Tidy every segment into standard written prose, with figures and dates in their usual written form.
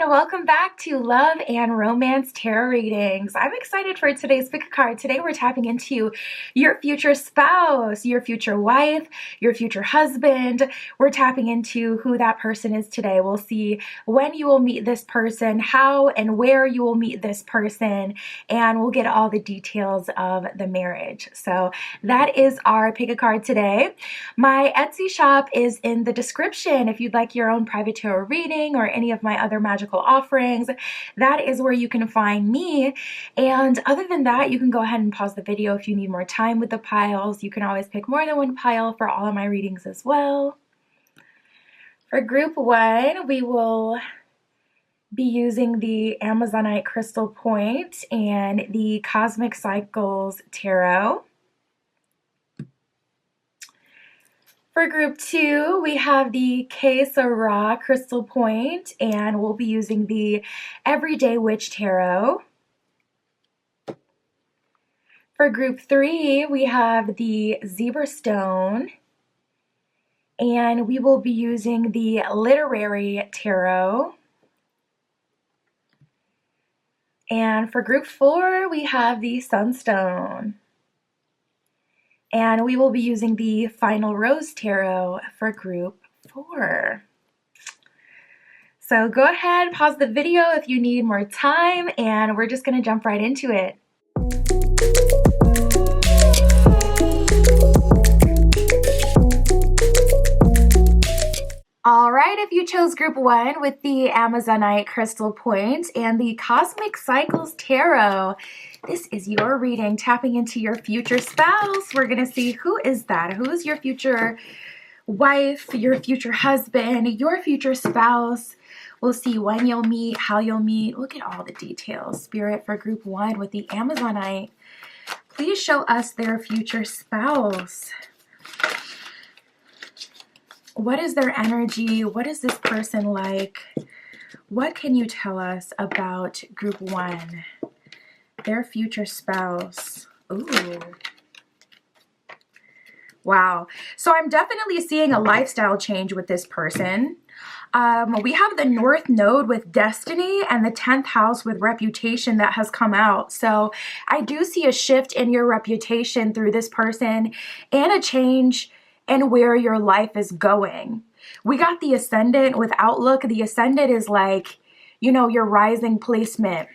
welcome back to Love and Romance Tarot Readings. I'm excited for today's pick a card. Today we're tapping into your future spouse, your future wife, your future husband. We're tapping into who that person is today. We'll see when you will meet this person, how and where you will meet this person, and we'll get all the details of the marriage. So that is our pick a card today. My Etsy shop is in the description if you'd like your own private tarot reading or any of my other magical offerings. That is where you can find me. And other than that, you can go ahead and pause the video if you need more time with the piles. You can always pick more than one pile for all of my readings as well. For group one, we will be using the Amazonite Crystal Point and the Cosmic Cycles Tarot. For group two, we have the Que Sera Crystal Point, and we'll be using the Everyday Witch Tarot. For group three, we have the Zebra Stone, and we will be using the Literary Tarot. And for group four, we have the Sunstone. And we will be using the Final Rose Tarot for group four. So go ahead, pause the video if you need more time, and we're just gonna jump right into it. All right, if you chose group one with the Amazonite Crystal Point and the Cosmic Cycles Tarot, this is your reading, tapping into your future spouse. We're going to see who is that? Who is your future wife, your future husband, your future spouse? We'll see when you'll meet, how you'll meet. Look at all the details. Spirit, for group one with the Amazonite, please show us their future spouse. What is their energy? What is this person like? What can you tell us about group one? Their future spouse. Ooh. Wow. So I'm definitely seeing a lifestyle change with this person. We have the North Node with Destiny and the 10th house with Reputation that has come out. So I do see a shift in your reputation through this person and a change in where your life is going. We got the Ascendant with Outlook. The Ascendant is like, you know, your rising placement.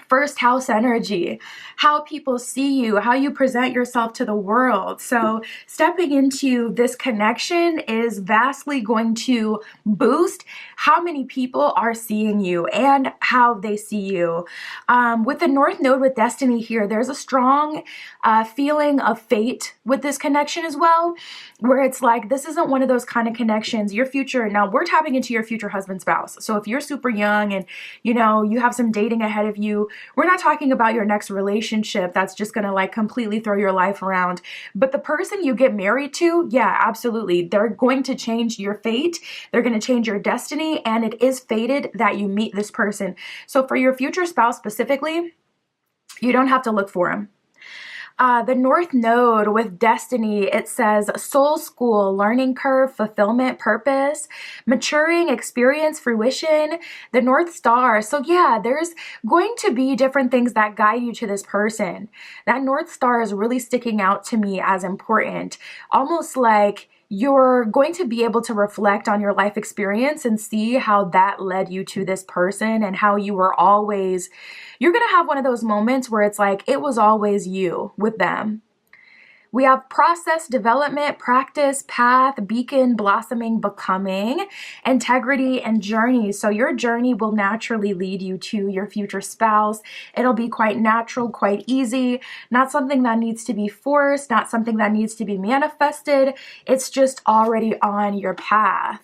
First house energy, how people see you, how you present yourself to the world. So stepping into this connection is vastly going to boost how many people are seeing you and how they see you. With the North Node with Destiny here, there's a strong feeling of fate with this connection as well, where it's like, this isn't one of those kind of connections. Your future, now we're tapping into your future husband, spouse. So if you're super young and, you know, you have some dating ahead of you, we're not talking about your next relationship that's just going to like completely throw your life around. But the person you get married to, yeah, absolutely. They're going to change your fate. They're going to change your destiny. And it is fated that you meet this person. So for your future spouse specifically, you don't have to look for him. The North Node with Destiny, it says soul school, learning curve, fulfillment, purpose, maturing, experience, fruition, the North Star. So yeah, there's going to be different things that guide you to this person. That North Star is really sticking out to me as important, almost like you're going to be able to reflect on your life experience and see how that led you to this person and how you were always, you're going to have one of those moments where it's like, it was always you with them. We have process, development, practice, path, beacon, blossoming, becoming, integrity, and journey. So your journey will naturally lead you to your future spouse. It'll be quite natural, quite easy, not something that needs to be forced, not something that needs to be manifested. It's just already on your path.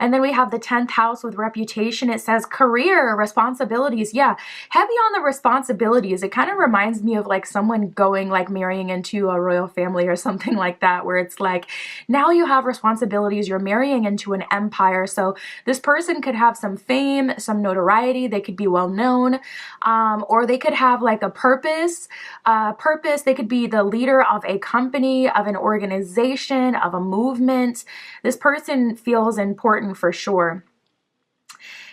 And then we have the 10th house with Reputation. It says career, responsibilities. Yeah, heavy on the responsibilities. It kind of reminds me of like someone going like marrying into a royal family or something like that, where it's like, now you have responsibilities. You're marrying into an empire. So this person could have some fame, some notoriety. They could be well known, or they could have like a purpose. They could be the leader of a company, of an organization, of a movement. This person feels important for sure.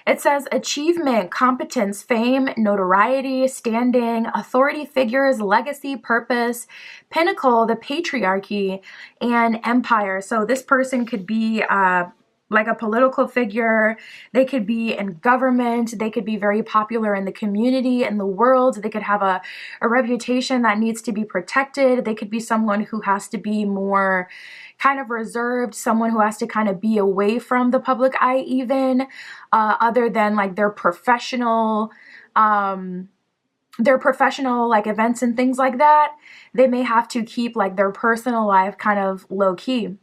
It says achievement, competence, fame, notoriety, standing, authority figures, legacy, purpose, pinnacle, the patriarchy, and empire. So this person could be like a political figure. They could be in government. They could be very popular in the community, in the world. They could have a reputation that needs to be protected. They could be someone who has to be more kind of reserved, someone who has to kind of be away from the public eye even, other than like their professional like events and things like that. They may have to keep like their personal life kind of low key.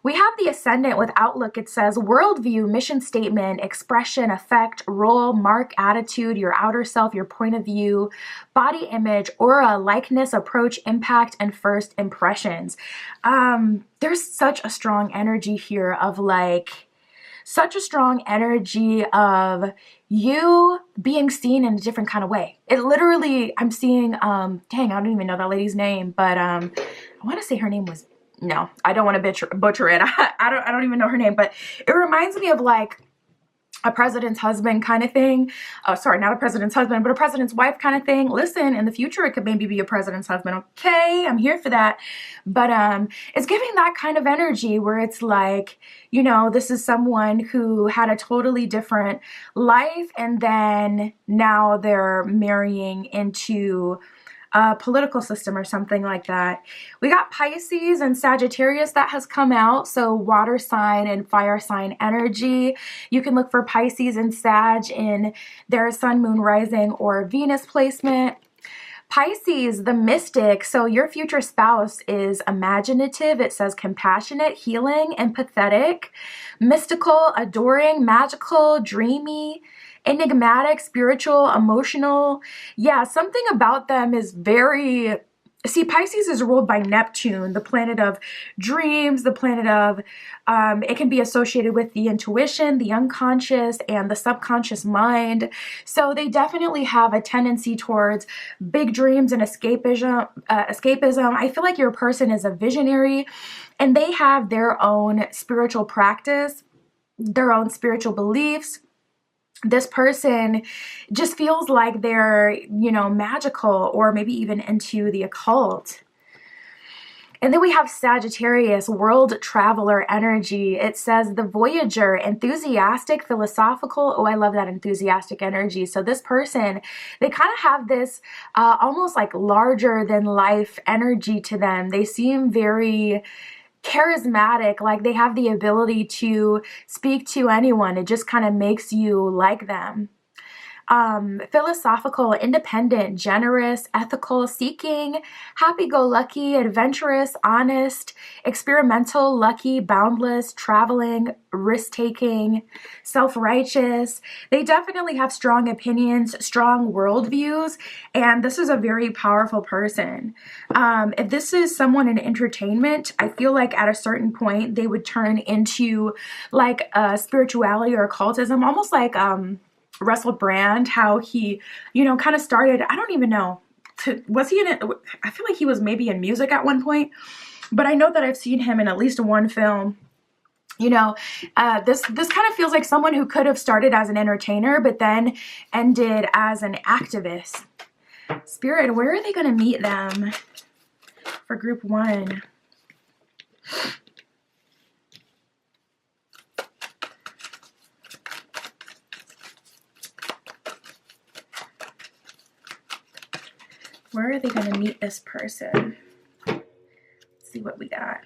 We have the ascendant with outlook. It says worldview, mission statement, expression, effect, role, mark, attitude, your outer self, your point of view, body image, aura, likeness, approach, impact, and first impressions. There's such a strong energy here of like, such a strong energy of you being seen in a different kind of way. It literally, I'm seeing, dang, I don't even know that lady's name, but I want to say her name was, no, I don't want to butcher it. I don't even know her name, but it reminds me of like a president's husband kind of thing. Oh, sorry, not a president's husband, but a president's wife kind of thing. Listen, in the future, it could maybe be a president's husband. Okay, I'm here for that. But it's giving that kind of energy where it's like, you know, this is someone who had a totally different life, and then now they're marrying into a political system or something like that. We got Pisces and Sagittarius that has come out. So water sign and fire sign energy. You can look for Pisces and Sag in their sun, moon, rising, or Venus placement. Pisces, the mystic. So your future spouse is imaginative. It says compassionate, healing, empathetic, mystical, adoring, magical, dreamy, enigmatic, spiritual, emotional. Yeah, something about them is very... See, Pisces is ruled by Neptune, the planet of dreams, the planet of... it can be associated with the intuition, the unconscious, and the subconscious mind. So they definitely have a tendency towards big dreams and escapism. I feel like your person is a visionary, and they have their own spiritual practice, their own spiritual beliefs. This person just feels like they're, you know, magical, or maybe even into the occult. And then we have Sagittarius, world traveler energy. It says the voyager, enthusiastic, philosophical. Oh, I love that enthusiastic energy. So this person, they kind of have this almost like larger than life energy to them. They seem very charismatic, like they have the ability to speak to anyone. It just kind of makes you like them. Philosophical, independent, generous, ethical, seeking, happy-go-lucky, adventurous, honest, experimental, lucky, boundless, traveling, risk-taking, self-righteous. They definitely have strong opinions, strong worldviews, and this is a very powerful person. If this is someone in entertainment, I feel like at a certain point they would turn into like spirituality or occultism, almost like Russell Brand, how he, you know, kind of started, I don't even know, was he in it? I feel like he was maybe in music at one point, but I know that I've seen him in at least one film. You know, this kind of feels like someone who could have started as an entertainer, but then ended as an activist. Spirit, where are they going to meet them for group 1? Where are they going to meet this person? Let's see what we got.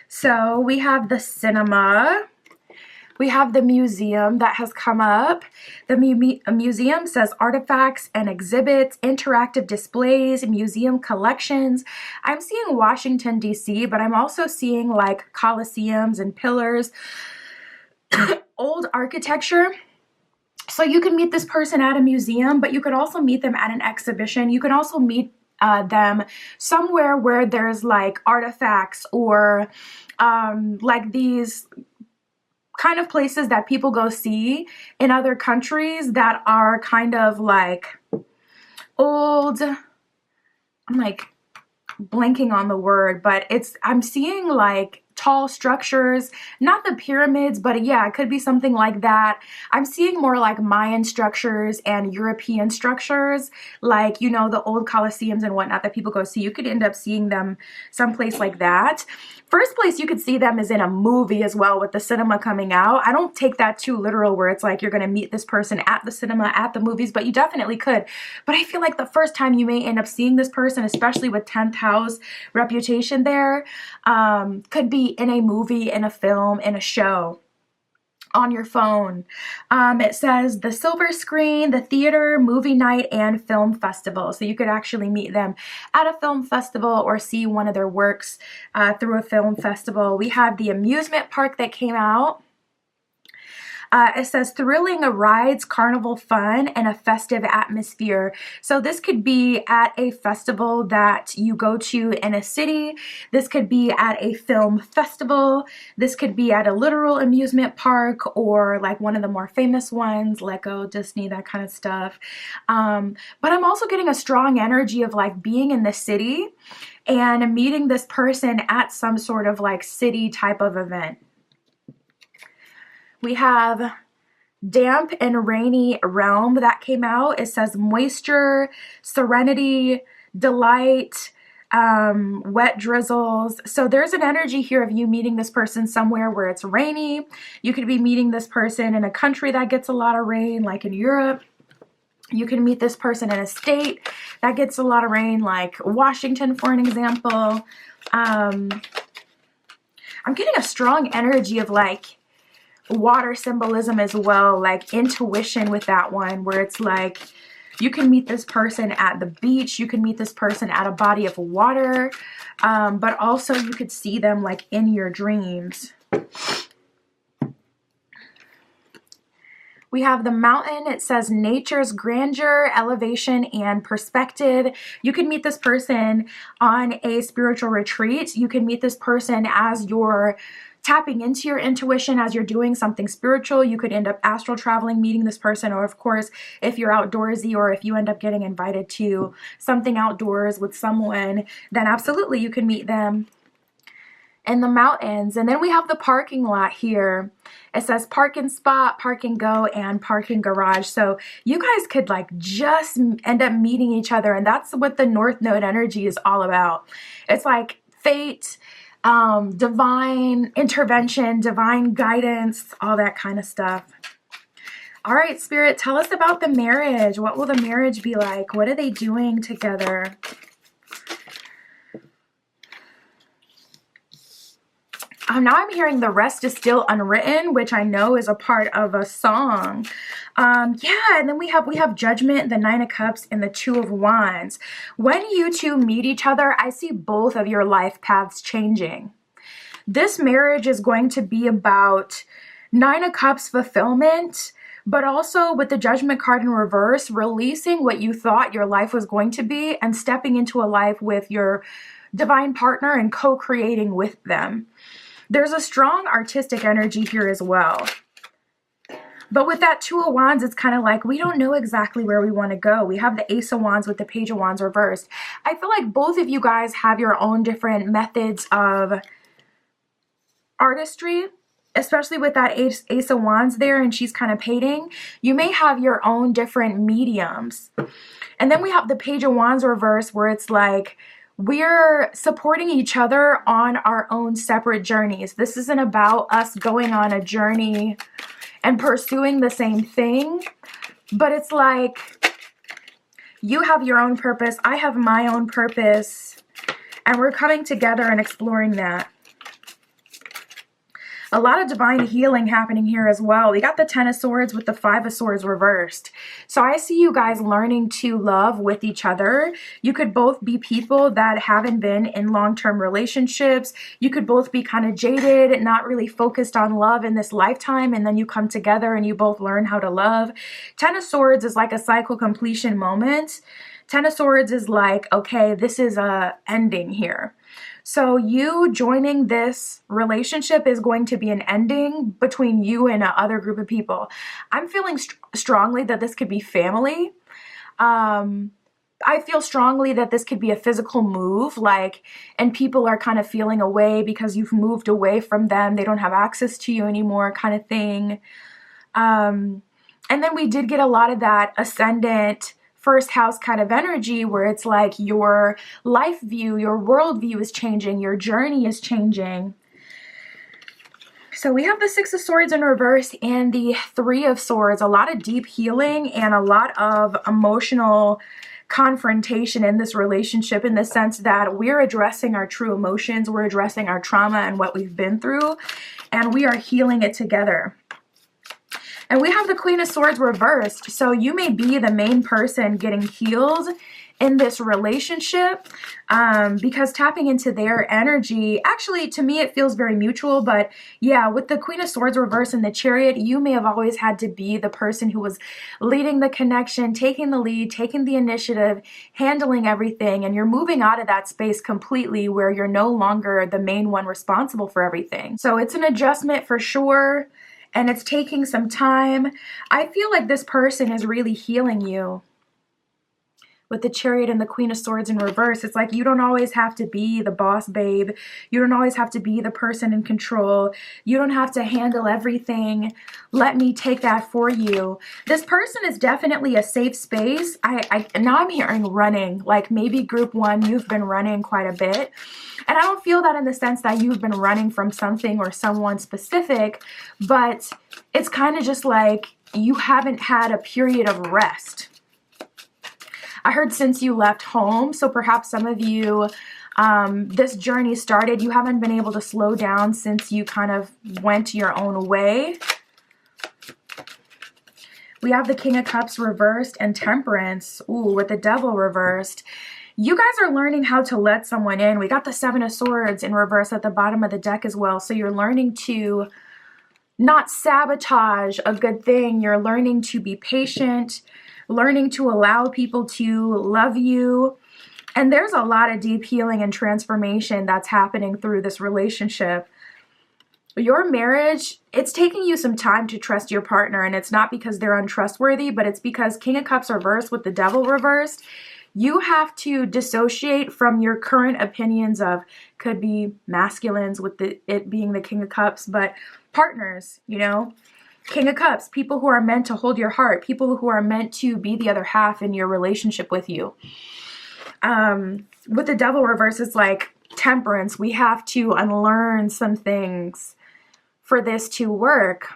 So we have the cinema. We have the museum that has come up. The museum says artifacts and exhibits, interactive displays, museum collections. I'm seeing Washington, D.C., but I'm also seeing like coliseums and pillars, old architecture. So you can meet this person at a museum, but you could also meet them at an exhibition. You can also meet them somewhere where there's like artifacts or like these kind of places that people go see in other countries that are kind of like old. I'm like blanking on the word, but I'm seeing like tall structures, not the pyramids, but yeah, it could be something like that. I'm seeing more like Mayan structures and European structures, like, you know, the old Colosseums and whatnot that people go see. You could end up seeing them someplace like that. First place you could see them is in a movie as well, with the cinema coming out. I don't take that too literal where it's like you're going to meet this person at the cinema, at the movies, but you definitely could. But I feel like the first time you may end up seeing this person, especially with 10th house reputation there, could be in a movie, in a film, in a show, on your phone. It says the silver screen, the theater, movie night, and film festival. So you could actually meet them at a film festival or see one of their works through a film festival. We have the amusement park that came out. It says thrilling rides, carnival fun, and a festive atmosphere. So this could be at a festival that you go to in a city. This could be at a film festival. This could be at a literal amusement park, or like one of the more famous ones, Lego, Disney, that kind of stuff. But I'm also getting a strong energy of like being in the city and meeting this person at some sort of like city type of event. We have damp and rainy realm that came out. It says moisture, serenity, delight, wet drizzles. So there's an energy here of you meeting this person somewhere where it's rainy. You could be meeting this person in a country that gets a lot of rain, like in Europe. You can meet this person in a state that gets a lot of rain, like Washington, for an example. I'm getting a strong energy of like water symbolism as well, like intuition with that one, where it's like you can meet this person at the beach, you can meet this person at a body of water, but also you could see them like in your dreams. We have the mountain. It says nature's grandeur, elevation, and perspective. You can meet this person on a spiritual retreat. You can meet this person as you're tapping into your intuition, as you're doing something spiritual. You could end up astral traveling, meeting this person, or of course, if you're outdoorsy, or if you end up getting invited to something outdoors with someone, then absolutely you can meet them in the mountains. And then we have the parking lot here. It says park and spot, park and go, and parking garage. So you guys could like just end up meeting each other, and that's what the North Node energy is all about. It's like fate, divine intervention, divine guidance, all that kind of stuff. All right, Spirit, tell us about the marriage. What will the marriage be like? What are they doing together? Now I'm hearing the rest is still unwritten, which I know is a part of a song. Yeah, and then we have Judgment, the Nine of Cups, and the Two of Wands. When you two meet each other, I see both of your life paths changing. This marriage is going to be about Nine of Cups fulfillment, but also with the Judgment card in reverse, releasing what you thought your life was going to be and stepping into a life with your divine partner and co-creating with them. There's a strong artistic energy here as well. But with that Two of Wands, it's kind of like we don't know exactly where we want to go. We have the Ace of Wands with the Page of Wands reversed. I feel like both of you guys have your own different methods of artistry, especially with that Ace of Wands there, and she's kind of painting. You may have your own different mediums. And then we have the Page of Wands reverse, where it's like we're supporting each other on our own separate journeys. This isn't about us going on a journey and pursuing the same thing, but it's like you have your own purpose, I have my own purpose, and we're coming together and exploring that. A lot of divine healing happening here as well. We got the Ten of Swords with the Five of Swords reversed. So I see you guys learning to love with each other. You could both be people that haven't been in long-term relationships. You could both be kind of jaded, not really focused on love in this lifetime, and then you come together and you both learn how to love. Ten of Swords is like a cycle completion moment. Ten of Swords is like, okay, this is a ending here. So you joining this relationship is going to be an ending between you and another group of people. I'm feeling strongly that this could be family. I feel strongly that this could be a physical move, like, and people are kind of feeling away because you've moved away from them. They don't have access to you anymore, kind of thing. And then we did get a lot of that ascendant first house kind of energy where it's like your life view, your worldview is changing, your journey is changing. So we have the Six of Swords in reverse and the Three of Swords. A lot of deep healing and a lot of emotional confrontation in this relationship, in the sense that we're addressing our true emotions, we're addressing our trauma and what we've been through, and we are healing it together. And we have the Queen of Swords reversed. So you may be the main person getting healed in this relationship, because tapping into their energy, actually, to me, it feels very mutual. But yeah, with the Queen of Swords reversed and the Chariot, you may have always had to be the person who was leading the connection, taking the lead, taking the initiative, handling everything. And you're moving out of that space completely where you're no longer the main one responsible for everything. So it's an adjustment for sure. And it's taking some time. I feel like this person is really healing you. With the Chariot and the Queen of Swords in reverse, it's like you don't always have to be the boss babe. You don't always have to be the person in control. You don't have to handle everything. Let me take that for you. This person is definitely a safe space. Now I'm hearing running, like maybe group one, you've been running quite a bit. And I don't feel that in the sense that you've been running from something or someone specific, but it's kind of just like you haven't had a period of rest. I heard since you left home, so perhaps some of you, this journey started, you haven't been able to slow down since you kind of went your own way. We have the King of Cups reversed and Temperance, ooh, with the Devil reversed. You guys are learning how to let someone in. We got the Seven of Swords in reverse at the bottom of the deck as well. So you're learning to not sabotage a good thing. You're learning to be patient, learning to allow people to love you. And there's a lot of deep healing and transformation that's happening through this relationship. Your marriage, it's taking you some time to trust your partner, and it's not because they're untrustworthy, but it's because King of Cups reversed with the Devil reversed. You have to dissociate from your current opinions of, could be masculines with it being the King of Cups, but partners, you know, King of Cups, people who are meant to hold your heart, people who are meant to be the other half in your relationship with you. With the Devil reverse, it's like Temperance. We have to unlearn some things for this to work.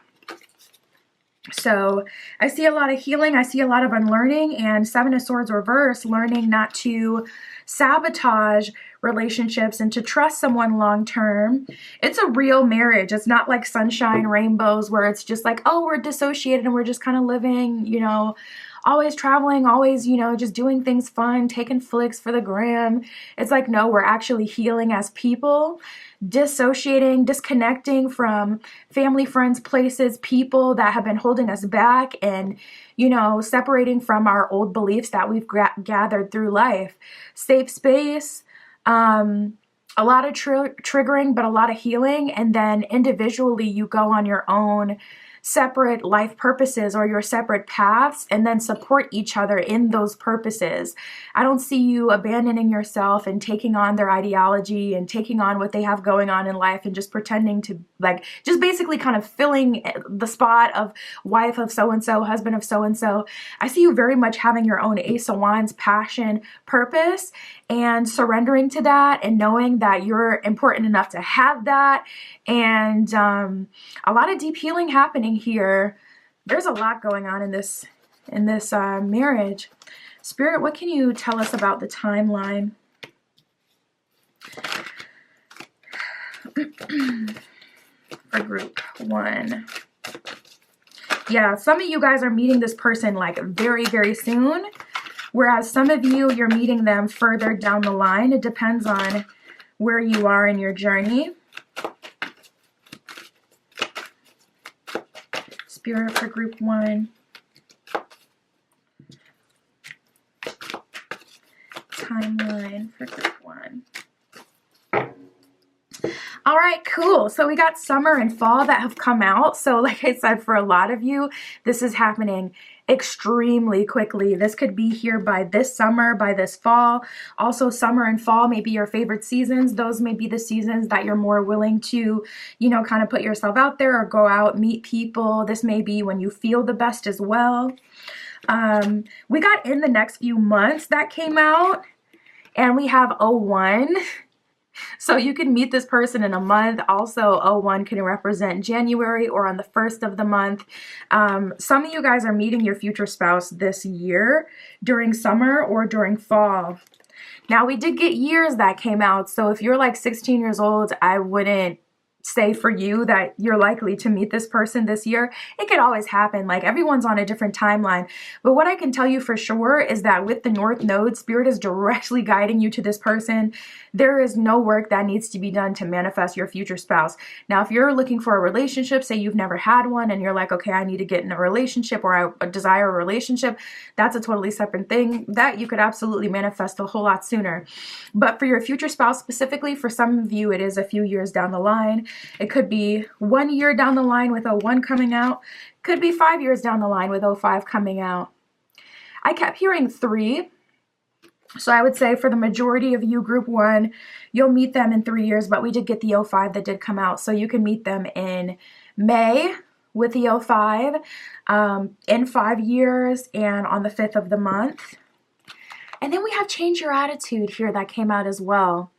So I see a lot of healing. I see a lot of unlearning, and Seven of Swords reverse, learning not to sabotage relationships and to trust someone long term. It's a real marriage. It's not like sunshine, rainbows, where it's just like, oh, we're dissociated and we're just kind of living, you know, always traveling, always, you know, just doing things fun, taking flicks for the gram. It's like, no, we're actually healing as people, dissociating, disconnecting from family, friends, places, people that have been holding us back, and, you know, separating from our old beliefs that we've gathered through life. Safe space, a lot of triggering, but a lot of healing. And then individually you go on your own separate life purposes or your separate paths, and then support each other in those purposes. I don't see you abandoning yourself and taking on their ideology and taking on what they have going on in life and just pretending to, like, just basically kind of filling the spot of wife of so-and-so, husband of so-and-so. I see you very much having your own Ace of Wands passion, purpose, and surrendering to that and knowing that you're important enough to have that. And a lot of deep healing happening here. There's a lot going on in this marriage. Spirit, what can you tell us about the timeline? For group one. Yeah, some of you guys are meeting this person like very, very soon. Whereas some of you, you're meeting them further down the line. It depends on where you are in your journey. Spirit for group one. Timeline for group one. All right, cool. So we got summer and fall that have come out. So like I said, for a lot of you, this is happening extremely quickly. This could be here by this summer, by this fall. Also, summer and fall may be your favorite seasons. Those may be the seasons that you're more willing to, kind of put yourself out there or go out, meet people. This may be when you feel the best as well. We got in the next few months that came out, and we have 01. So you can meet this person in a month. Also, 01 can represent January or on the 1st of the month. Some of you guys are meeting your future spouse this year during summer or during fall. Now, we did get years that came out. So if you're like 16 years old, I wouldn't say for you that you're likely to meet this person this year. It could always happen. Like, everyone's on a different timeline. But what I can tell you for sure is that with the North Node, Spirit is directly guiding you to this person. There is no work that needs to be done to manifest your future spouse. Now, if you're looking for a relationship, say you've never had one and you're like, okay, I need to get in a relationship, or I desire a relationship, that's a totally separate thing that you could absolutely manifest a whole lot sooner. But for your future spouse specifically, for some of you, it is a few years down the line. It could be 1 year down the line with 01 coming out. Could be 5 years down the line with 05 coming out. I kept hearing 3. So I would say for the majority of you, group 1, you'll meet them in 3 years, but we did get the 05 that did come out. So you can meet them in May with the 05, in 5 years, and on the 5th of the month. And then we have Change Your Attitude here that came out as well.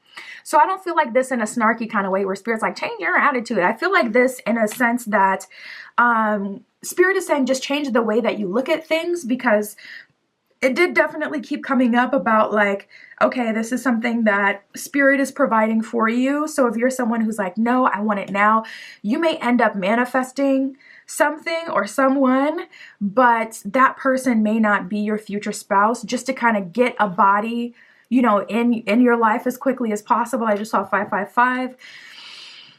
So I don't feel like this in a snarky kind of way where Spirit's like, change your attitude. I feel like this in a sense that Spirit is saying just change the way that you look at things, because it did definitely keep coming up about like, okay, this is something that Spirit is providing for you. So if you're someone who's like, no, I want it now, you may end up manifesting something or someone, but that person may not be your future spouse, just to kind of get a body, in your life as quickly as possible. I just saw 555.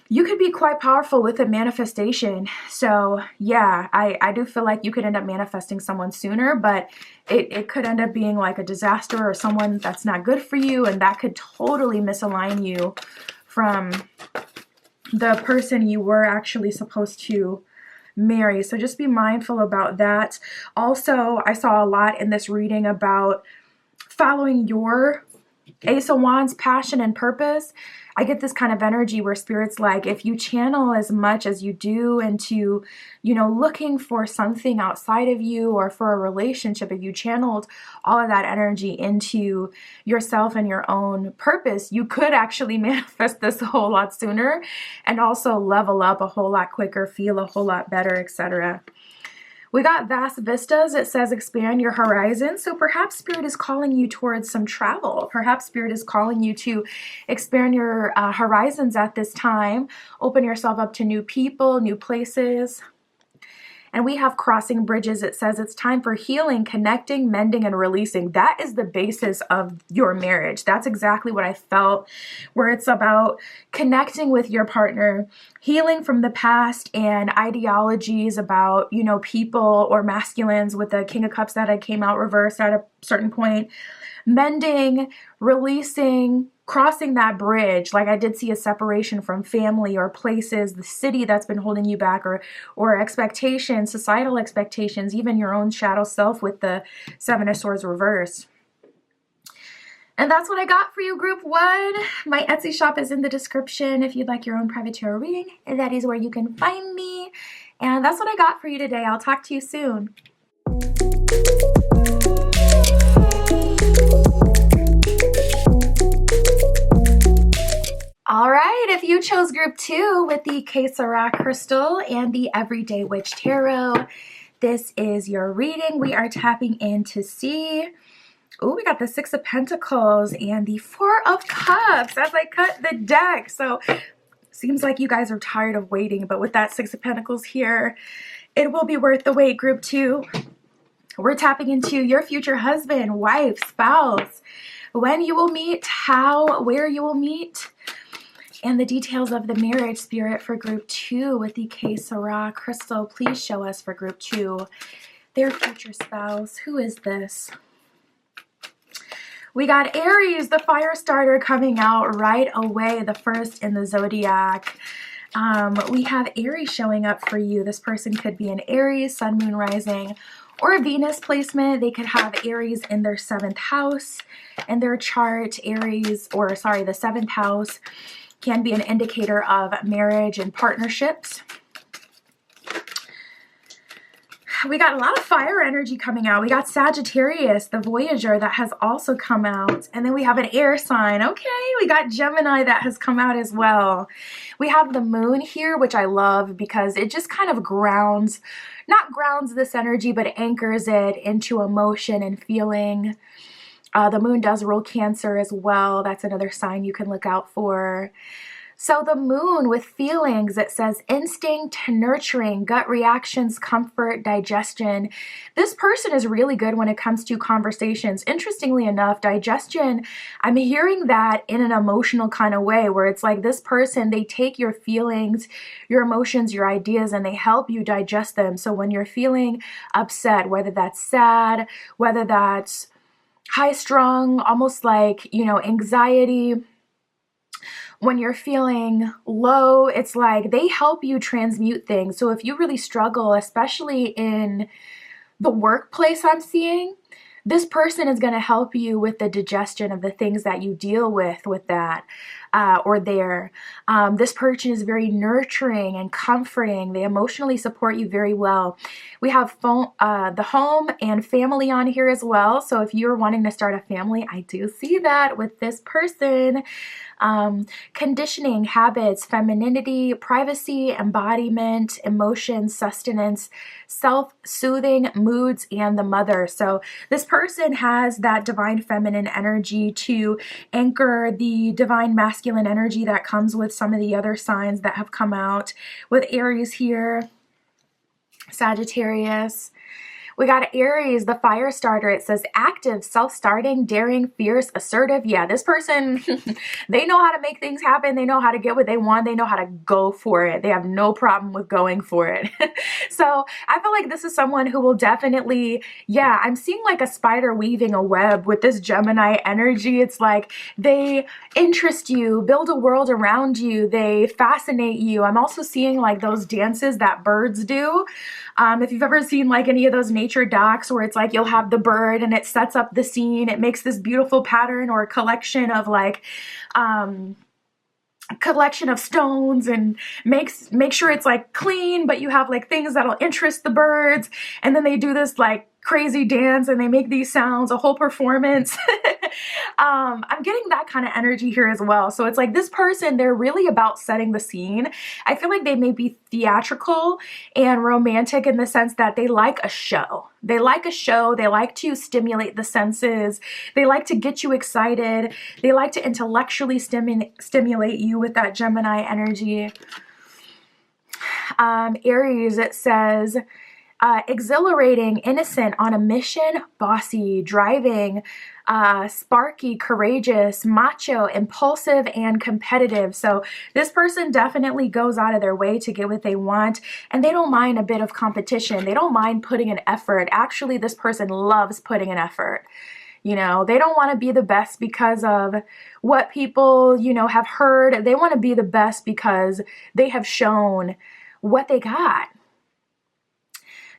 You could be quite powerful with a manifestation. So yeah, I do feel like you could end up manifesting someone sooner, but it could end up being like a disaster or someone that's not good for you, and that could totally misalign you from the person you were actually supposed to marry. So just be mindful about that. Also, I saw a lot in this reading about following your Ace of Wands passion and purpose. I get this kind of energy where Spirit's like, if you channel as much as you do into, looking for something outside of you or for a relationship, if you channeled all of that energy into yourself and your own purpose, you could actually manifest this a whole lot sooner and also level up a whole lot quicker, feel a whole lot better, etc. We got vast vistas. It says expand your horizon. So perhaps Spirit is calling you towards some travel. Perhaps Spirit is calling you to expand your horizons at this time. Open yourself up to new people, new places. And we have crossing bridges. It says it's time for healing, connecting, mending, and releasing. That is the basis of your marriage. That's exactly what I felt, where it's about connecting with your partner, healing from the past and ideologies about, people or masculines, with the King of Cups that I came out reversed at a certain point. Mending, releasing, crossing that bridge. Like, I did see a separation from family or places, the city that's been holding you back, or expectations, societal expectations, even your own shadow self with the 7 of Swords reversed. And that's what I got for you, group 1. My Etsy shop is in the description if you'd like your own private tarot reading. That is where you can find me. And that's what I got for you today. I'll talk to you soon. All right, if you chose group 2 with the Kesara crystal and the Everyday Witch Tarot, this is your reading. We are tapping in to see, we got the 6 of Pentacles and the 4 of Cups as I cut the deck. So seems like you guys are tired of waiting, but with that 6 of Pentacles here, it will be worth the wait, group 2. We're tapping into your future husband, wife, spouse, when you will meet, how, where you will meet, and the details of the marriage. Spirit for group 2 with the Kesara crystal. Please show us for group 2 their future spouse. Who is this? We got Aries, the fire starter, coming out right away, the first in the zodiac. We have Aries showing up for you. This person could be an Aries, Sun, Moon, Rising, or a Venus placement. They could have Aries in their 7th house in their chart. Aries, or sorry, the 7th house can be an indicator of marriage and partnerships. We got a lot of fire energy coming out. We got Sagittarius, the Voyager, that has also come out. And then we have an air sign. Okay, we got Gemini that has come out as well. We have the moon here, which I love because it just kind of grounds, not grounds this energy, but anchors it into emotion and feeling. The moon does rule Cancer as well. That's another sign you can look out for. So the moon with feelings, it says instinct, nurturing, gut reactions, comfort, digestion. This person is really good when it comes to conversations. Interestingly enough, digestion, I'm hearing that in an emotional kind of way where it's like this person, they take your feelings, your emotions, your ideas, and they help you digest them. So when you're feeling upset, whether that's sad, whether that's high strung, almost like, you know, anxiety, when you're feeling low, it's like they help you transmute things. So if you really struggle, especially in the workplace, I'm seeing, this person is going to help you with the digestion of the things that you deal with that or there. This person is very nurturing and comforting. They emotionally support you very well. We have the home and family on here as well. So if you're wanting to start a family, I do see that with this person. Conditioning, habits, femininity, privacy, embodiment, emotions, sustenance, self-soothing, moods, and the mother. So this person has that divine feminine energy to anchor the divine masculine energy that comes with some of the other signs that have come out with Aries here, Sagittarius. We got Aries, the fire starter. It says active, self-starting, daring, fierce, assertive. Yeah, this person, they know how to make things happen. They know how to get what they want. They know how to go for it. They have no problem with going for it. So I feel like this is someone who will definitely, yeah, I'm seeing like a spider weaving a web with this Gemini energy. It's like they interest you, build a world around you. They fascinate you. I'm also seeing like those dances that birds do. If you've ever seen like any of those nature docs where it's like you'll have the bird and it sets up the scene, it makes this beautiful pattern or a collection of like collection of stones and make sure it's like clean, but you have like things that'll interest the birds, and then they do this like crazy dance and they make these sounds, a whole performance. I'm getting that kind of energy here as well. So it's like this person, they're really about setting the scene. I feel like they may be theatrical and romantic in the sense that they like a show. They like a show. They like to stimulate the senses. They like to get you excited. They like to intellectually stimulate you with that Gemini energy. Aries, it says, exhilarating, innocent, on a mission, bossy, driving, sparky, courageous, macho, impulsive, and competitive. So this person definitely goes out of their way to get what they want, and they don't mind a bit of competition. They don't mind putting an effort. Actually, this person loves putting an effort. You know, they don't want to be the best because of what people, you know, have heard. They want to be the best because they have shown what they got.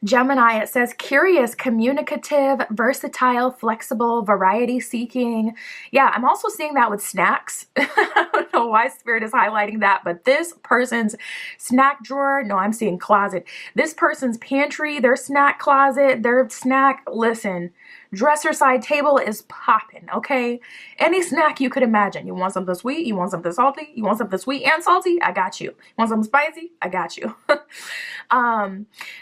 Gemini, it says curious, communicative, versatile, flexible, variety seeking. Yeah, I'm also seeing that with snacks. I don't know why Spirit is highlighting that, but this person's snack drawer, no, I'm seeing closet. This person's pantry, their snack closet, their snack, listen, dresser side table is popping, okay? Any snack you could imagine. You want something sweet? You want something salty? You want something sweet and salty? I got you. You want something spicy? I got you.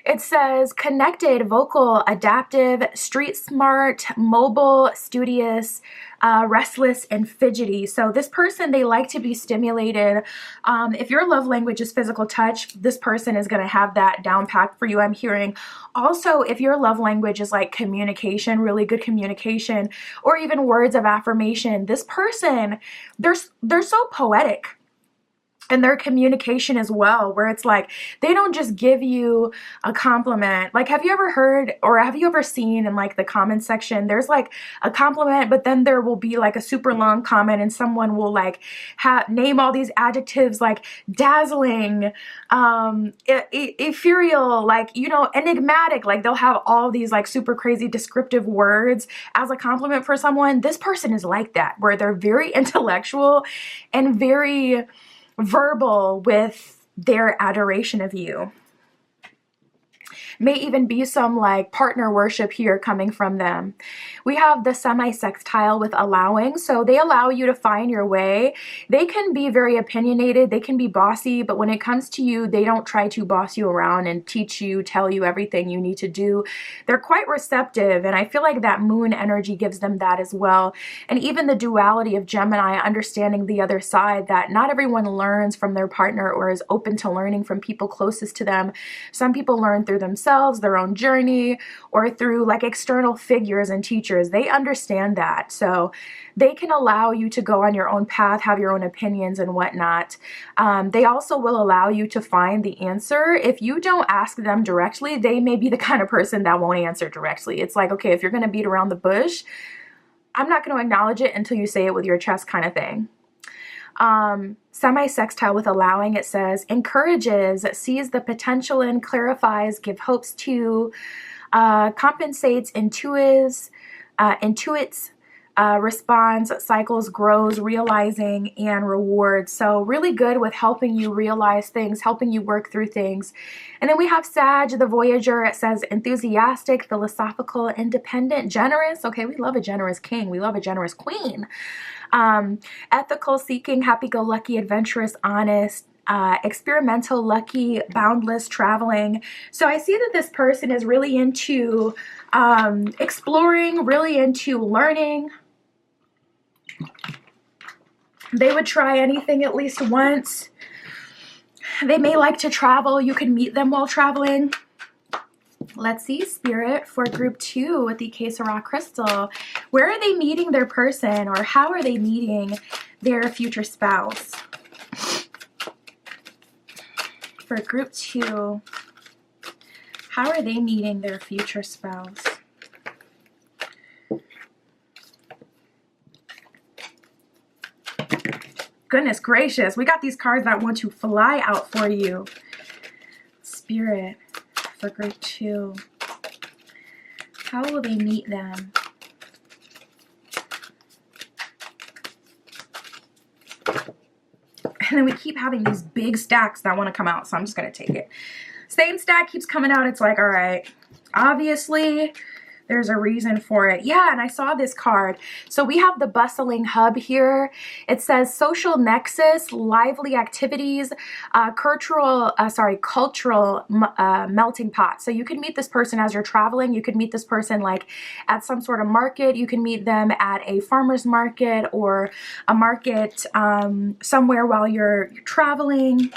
It says connected, vocal, adaptive, street smart, mobile, studious, restless, and fidgety. So this person, they like to be stimulated. If your love language is physical touch, this person is going to have that down packed for you, I'm hearing. Also, if your love language is like communication, really good communication, or even words of affirmation, this person, they're so poetic. and their communication as well, where it's like they don't just give you a compliment. Like, have you ever heard or have you ever seen in like the comment section, there's like a compliment, but then there will be like a super long comment and someone will like name all these adjectives like dazzling, ethereal, like, you know, enigmatic. Like they'll have all these like super crazy descriptive words as a compliment for someone. This person is like that, where they're very intellectual and very verbal with their adoration of you. May even be some like partner worship here coming from them. We have the semi-sextile with allowing. So they allow you to find your way. They can be very opinionated. They can be bossy, but when it comes to you, they don't try to boss you around and teach you, tell you everything you need to do. They're quite receptive. And I feel like that moon energy gives them that as well. And even the duality of Gemini, understanding the other side, that not everyone learns from their partner or is open to learning from people closest to them. Some people learn through themselves, their own journey, or through like external figures and teachers. They understand that. So they can allow you to go on your own path, have your own opinions and whatnot. They also will allow you to find the answer. If you don't ask them directly, they may be the kind of person that won't answer directly. It's like, okay, if you're going to beat around the bush, I'm not going to acknowledge it until you say it with your chest, kind of thing. Semi-sextile with allowing, it says, encourages, sees the potential in, clarifies, give hopes to, compensates, intuits, responds, cycles, grows, realizing, and rewards. So really good with helping you realize things, helping you work through things. And then we have Sag, the Voyager. It says enthusiastic, philosophical, independent, generous. Okay, we love a generous king. We love a generous queen. Ethical, seeking, happy-go-lucky, adventurous, honest, experimental, lucky, boundless, traveling. So I see that this person is really into exploring, really into learning. They would try anything at least once. They may like to travel. You can meet them while traveling. Let's see, Spirit, for group 2 with the Que Sera crystal. Where are they meeting their person, or how are they meeting their future spouse? For group 2, how are they meeting their future spouse? Goodness gracious, we got these cards that want to fly out for you. Spirit, for group 2, how will they meet them? And then we keep having these big stacks that want to come out, so I'm just going to take it. Same stack keeps coming out. It's like, all right, obviously there's a reason for it. Yeah, and I saw this card. So we have the bustling hub here. It says social nexus, lively activities, cultural melting pot. So you can meet this person as you're traveling. You could meet this person like at some sort of market. You can meet them at a farmer's market or a market somewhere while you're traveling.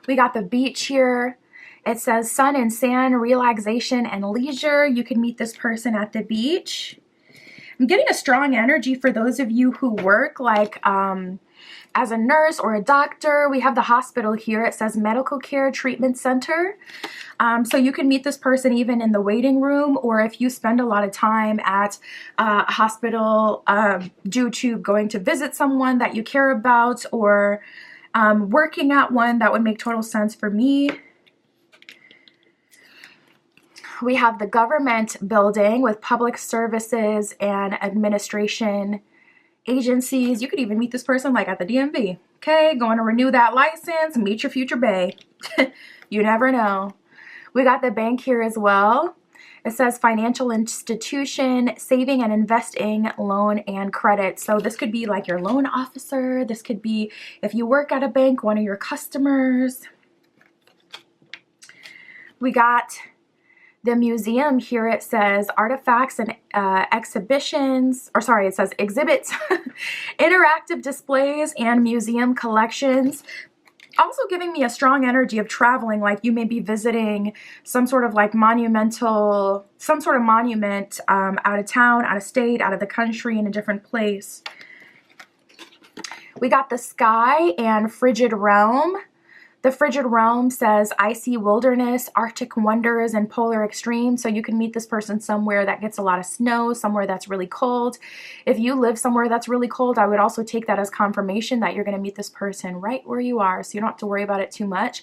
We got the beach here. It says sun and sand, relaxation and leisure. You can meet this person at the beach. I'm getting a strong energy for those of you who work like as a nurse or a doctor. We have the hospital here. It says medical care treatment center. So you can meet this person even in the waiting room, or if you spend a lot of time at a hospital due to going to visit someone that you care about, or working at one, that would make total sense for me. We have the government building with public services and administration agencies. You could even meet this person like at the DMV. Okay, going to renew that license, meet your future bae. You never know. We got the bank here as well. It says financial institution, saving and investing, loan and credit. So this could be like your loan officer. This could be, if you work at a bank, one of your customers. We got the museum here. It says artifacts and exhibitions, or sorry, it says exhibits, interactive displays and museum collections. Also giving me a strong energy of traveling, like you may be visiting some sort of like monumental, some sort of monument out of town, out of state, out of the country, in a different place. We got the sky and frigid realm. The frigid realm says icy wilderness, Arctic wonders, and polar extremes. So you can meet this person somewhere that gets a lot of snow, somewhere that's really cold. If you live somewhere that's really cold, I would also take that as confirmation that you're going to meet this person right where you are. So you don't have to worry about it too much.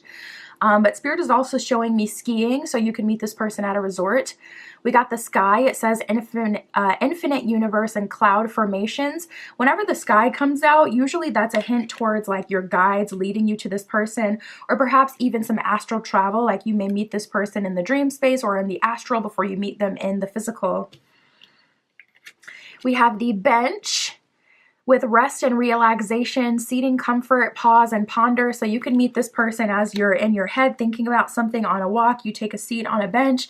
But Spirit is also showing me skiing, so you can meet this person at a resort. We got the sky. It says infinite universe and cloud formations. Whenever the sky comes out, usually that's a hint towards like your guides leading you to this person, or perhaps even some astral travel, like you may meet this person in the dream space or in the astral before you meet them in the physical. We have the bench with rest and relaxation, seating, comfort, pause, and ponder. So you can meet this person as you're in your head thinking about something on a walk. You take a seat on a bench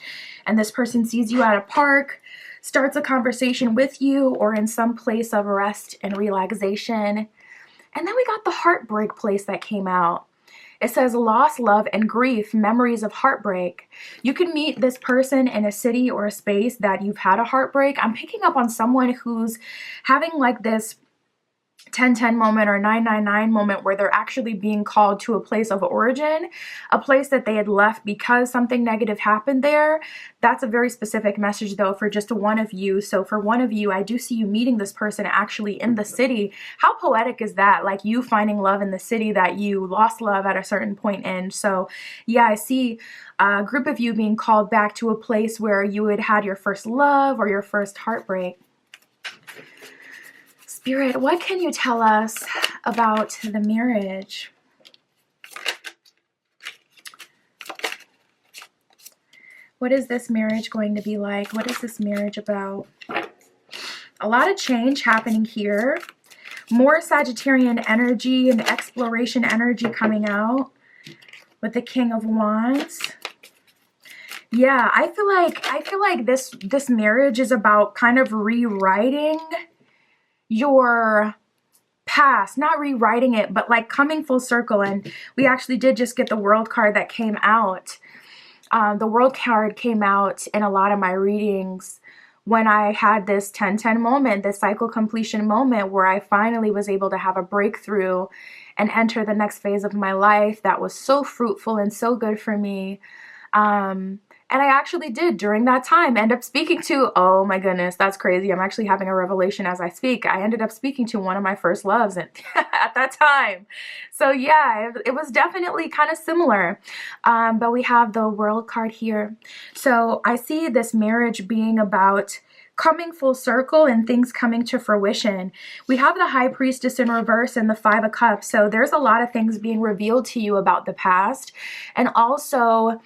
and this person sees you at a park, starts a conversation with you, or in some place of rest and relaxation. And then we got the heartbreak place that came out. It says loss, love, and grief, memories of heartbreak. You can meet this person in a city or a space that you've had a heartbreak. I'm picking up on someone who's having like this 1010 moment or 999 moment where they're actually being called to a place of origin, a place that they had left because something negative happened there. That's a very specific message though for just one of you. So for one of you, I do see you meeting this person actually in the city. How poetic is that? Like you finding love in the city that you lost love at a certain point in. So yeah, I see a group of you being called back to a place where you had had your first love or your first heartbreak. Spirit, what can you tell us about the marriage? What is this marriage going to be like? What is this marriage about? A lot of change happening here. More Sagittarian energy and exploration energy coming out with the King of Wands. Yeah, I feel like this marriage is about kind of rewriting your past, not rewriting it, but like coming full circle. And we actually did just get the World card that came out. The World card came out in a lot of my readings when I had this 1010 moment, this cycle completion moment where I finally was able to have a breakthrough and enter the next phase of my life that was so fruitful and so good for me. And I actually did during that time end up speaking to, oh my goodness, that's crazy. I'm actually having a revelation as I speak. I ended up speaking to one of my first loves at that time. So yeah, it was definitely kind of similar. But we have the World card here. So I see this marriage being about coming full circle and things coming to fruition. We have the High Priestess in reverse and the Five of Cups. So there's a lot of things being revealed to you about the past, and also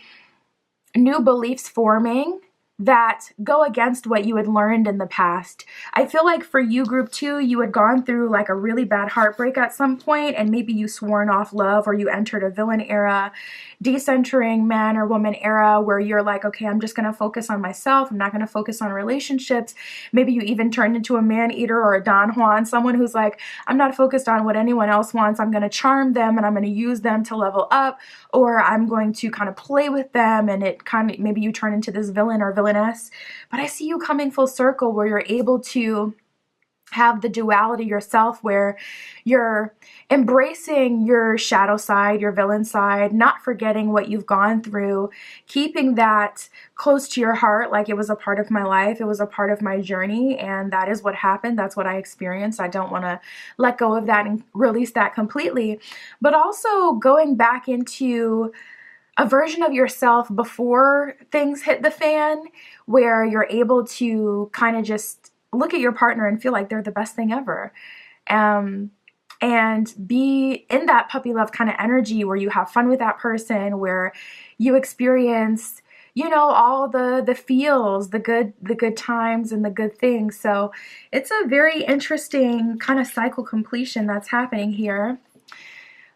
new beliefs forming that go against what you had learned in the past. I feel like for you, group 2, you had gone through like a really bad heartbreak at some point, and maybe you sworn off love, or you entered a villain era, decentering man or woman era, where you're like, okay, I'm just going to focus on myself. I'm not going to focus on relationships. Maybe you even turned into a man eater or a Don Juan, someone who's like, I'm not focused on what anyone else wants. I'm going to charm them and I'm going to use them to level up, or I'm going to kind of play with them, and it kind of, maybe you turn into this villain or villainess. But I see you coming full circle where you're able to have the duality yourself, where you're embracing your shadow side, your villain side, not forgetting what you've gone through, keeping that close to your heart, like it was a part of my life, it was a part of my journey, and that is what happened, that's what I experienced. I don't want to let go of that and release that completely, but also going back into a version of yourself before things hit the fan, where you're able to kind of just look at your partner and feel like they're the best thing ever. And be in that puppy love kind of energy where you have fun with that person, where you experience, you know, all the feels, the good times and the good things. So it's a very interesting kind of cycle completion that's happening here.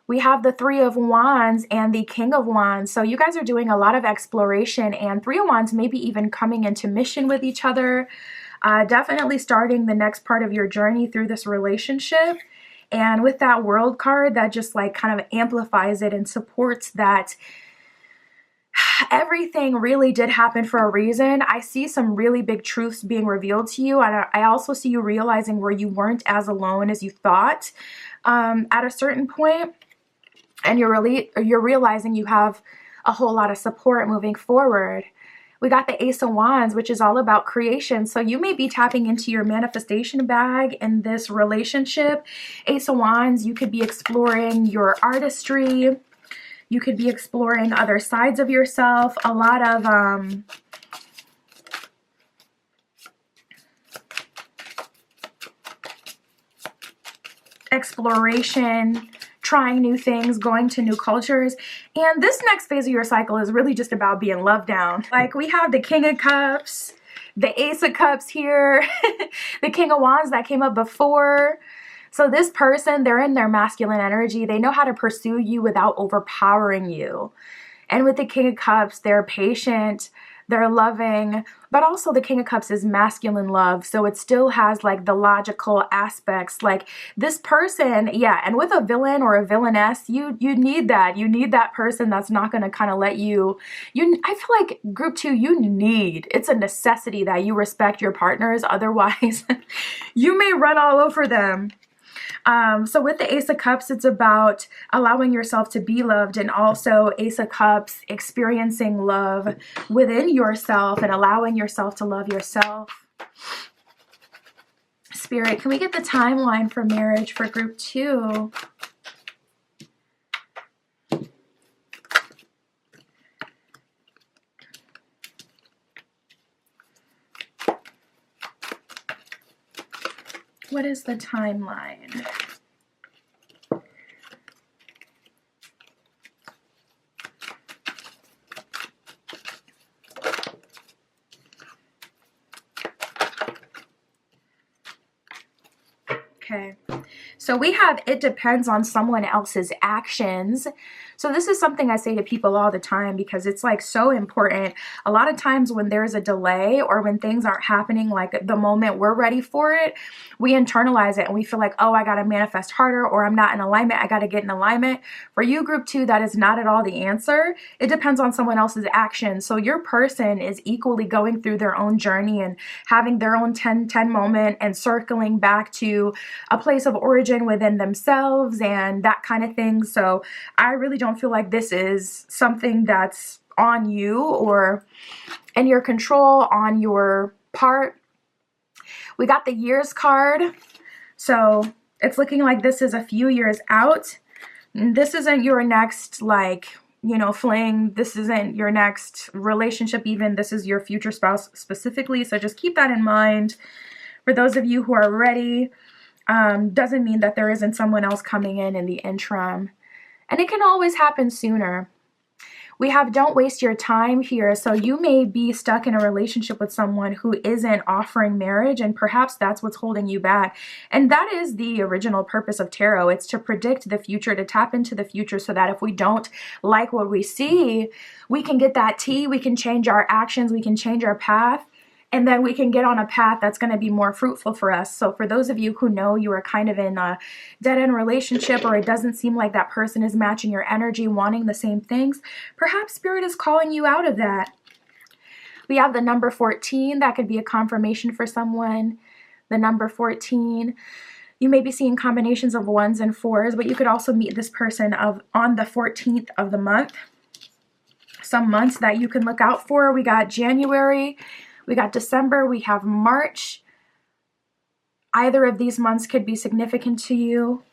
We have the Three of Wands and the King of Wands. So you guys are doing a lot of exploration, and Three of Wands maybe even coming into mission with each other. Definitely starting the next part of your journey through this relationship. And with that World card, that just like kind of amplifies it and supports that everything really did happen for a reason. I see some really big truths being revealed to you. And I also see you realizing where you weren't as alone as you thought. at a certain point, and you're realizing you have a whole lot of support moving forward. We got the Ace of Wands, which is all about creation. So you may be tapping into your manifestation bag in this relationship. Ace of Wands, you could be exploring your artistry. You could be exploring other sides of yourself. A lot of exploration, trying new things, going to new cultures. And this next phase of your cycle is really just about being loved down. Like, we have the King of Cups, the Ace of Cups here, the King of Wands that came up before. So this person, they're in their masculine energy. They know how to pursue you without overpowering you. And with the King of Cups, they're patient, they're loving, but also the King of Cups is masculine love. So it still has like the logical aspects. Like this person, yeah, and with a villain or a villainess, you need that. You need that person that's not going to kind of let you, I feel like group 2, it's a necessity that you respect your partners. Otherwise, you may run all over them. So with the Ace of Cups, it's about allowing yourself to be loved, and also Ace of Cups, experiencing love within yourself and allowing yourself to love yourself. Spirit, can we get the timeline for marriage for group 2? What is the timeline? Okay, so we have it depends on someone else's actions. So this is something I say to people all the time because it's like so important. A lot of times when there's a delay or when things aren't happening like the moment we're ready for it, we internalize it and we feel like, oh, I got to manifest harder, or I'm not in alignment, I got to get in alignment. For you, group 2, that is not at all the answer. It depends on someone else's actions. So your person is equally going through their own journey and having their own 10-10 moment and circling back to a place of origin within themselves and that kind of thing. So I really don't feel like this is something that's on you or in your control on your part. We got the years card. So it's looking like this is a few years out. This isn't your next, like, you know, fling. This isn't your next relationship even. This is your future spouse specifically. So just keep that in mind. For those of you who are ready, doesn't mean that there isn't someone else coming in the interim. And it can always happen sooner. We have don't waste your time here. So you may be stuck in a relationship with someone who isn't offering marriage, and perhaps that's what's holding you back. And that is the original purpose of tarot. It's to predict the future, to tap into the future so that if we don't like what we see, we can get that tea, we can change our actions, we can change our path. And then we can get on a path that's going to be more fruitful for us. So for those of you who know you are kind of in a dead-end relationship, or it doesn't seem like that person is matching your energy, wanting the same things, perhaps Spirit is calling you out of that. We have the number 14. That could be a confirmation for someone. The number 14. You may be seeing combinations of 1s and 4s, but you could also meet this person on the 14th of the month. Some months that you can look out for. We got January. We got December, we have March. Either of these months could be significant to you.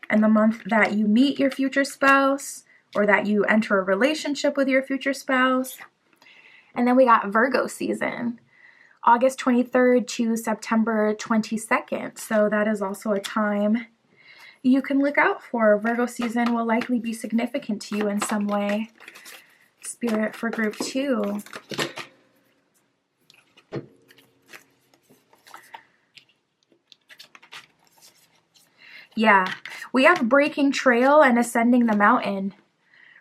And the month that you meet your future spouse, or that you enter a relationship with your future spouse. And then we got Virgo season, August 23rd to September 22nd. So that is also a time you can look out for. Virgo season will likely be significant to you in some way. Spirit for group 2. Yeah, we have breaking trail and ascending the mountain.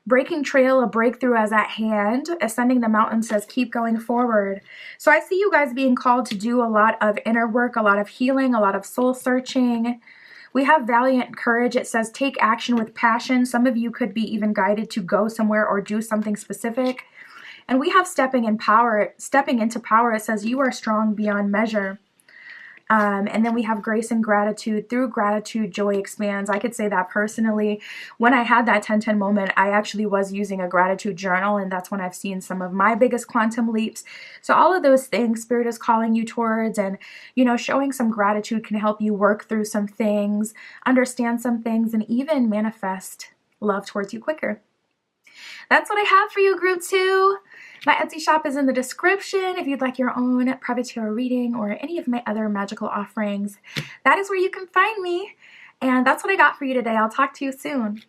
Breaking trail, a breakthrough is at hand. Ascending the mountain says keep going forward. So I see you guys being called to do a lot of inner work, a lot of healing, a lot of soul searching. We have valiant courage. It says take action with passion. Some of you could be even guided to go somewhere or do something specific. And we have stepping into power. It says you are strong beyond measure. And then we have grace and gratitude. Through gratitude, joy expands. I could say that personally. When I had that 10-10 moment, I actually was using a gratitude journal, and that's when I've seen some of my biggest quantum leaps. So all of those things Spirit is calling you towards, and, you know, showing some gratitude can help you work through some things, understand some things, and even manifest love towards you quicker. That's what I have for you, Group 2. My Etsy shop is in the description if you'd like your own private tarot reading or any of my other magical offerings. That is where you can find me. And that's what I got for you today. I'll talk to you soon.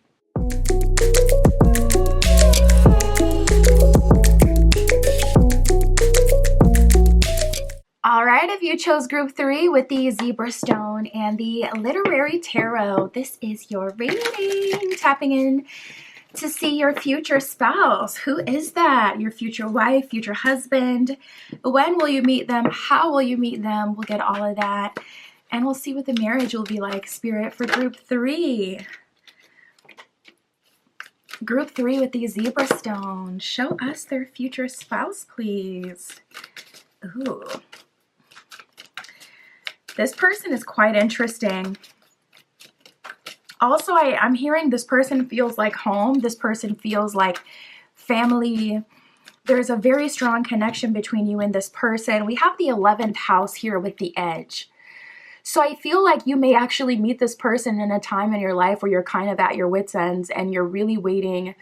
All right, if you chose Group 3 with the Zebra Stone and the Literary Tarot, this is your reading. Tapping in to see your future spouse. Who is that? Your future wife, future husband. When will you meet them? How will you meet them? We'll get all of that. And we'll see what the marriage will be like, Spirit, for Group 3. Group 3 with the Zebra Stone. Show us their future spouse, please. Ooh. This person is quite interesting. Also, I'm hearing this person feels like home. This person feels like family. There's a very strong connection between you and this person. We have the 11th house here with the Edge. So I feel like you may actually meet this person in a time in your life where you're kind of at your wits' ends and you're really waiting,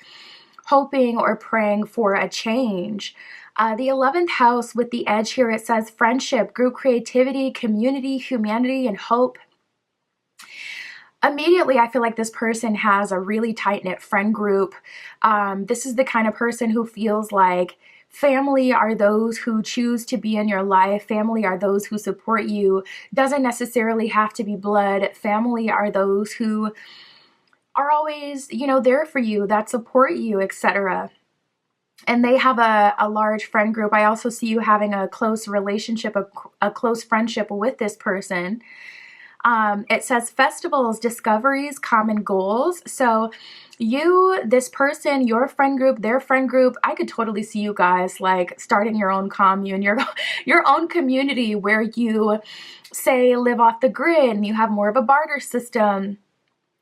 hoping or praying for a change. The 11th house with the Edge here, it says friendship, group creativity, community, humanity, and hope. Immediately, I feel like this person has a really tight-knit friend group. This is the kind of person who feels like family are those who choose to be in your life. Family are those who support you. Doesn't necessarily have to be blood. Family are those who are always, you know, there for you, that support you, etc. And they have a large friend group. I also see you having a close relationship, a close friendship with this person. It says festivals, discoveries, common goals. So you, this person, your friend group, their friend group, I could totally see you guys like starting your own commune, your own community where you say live off the grid and you have more of a barter system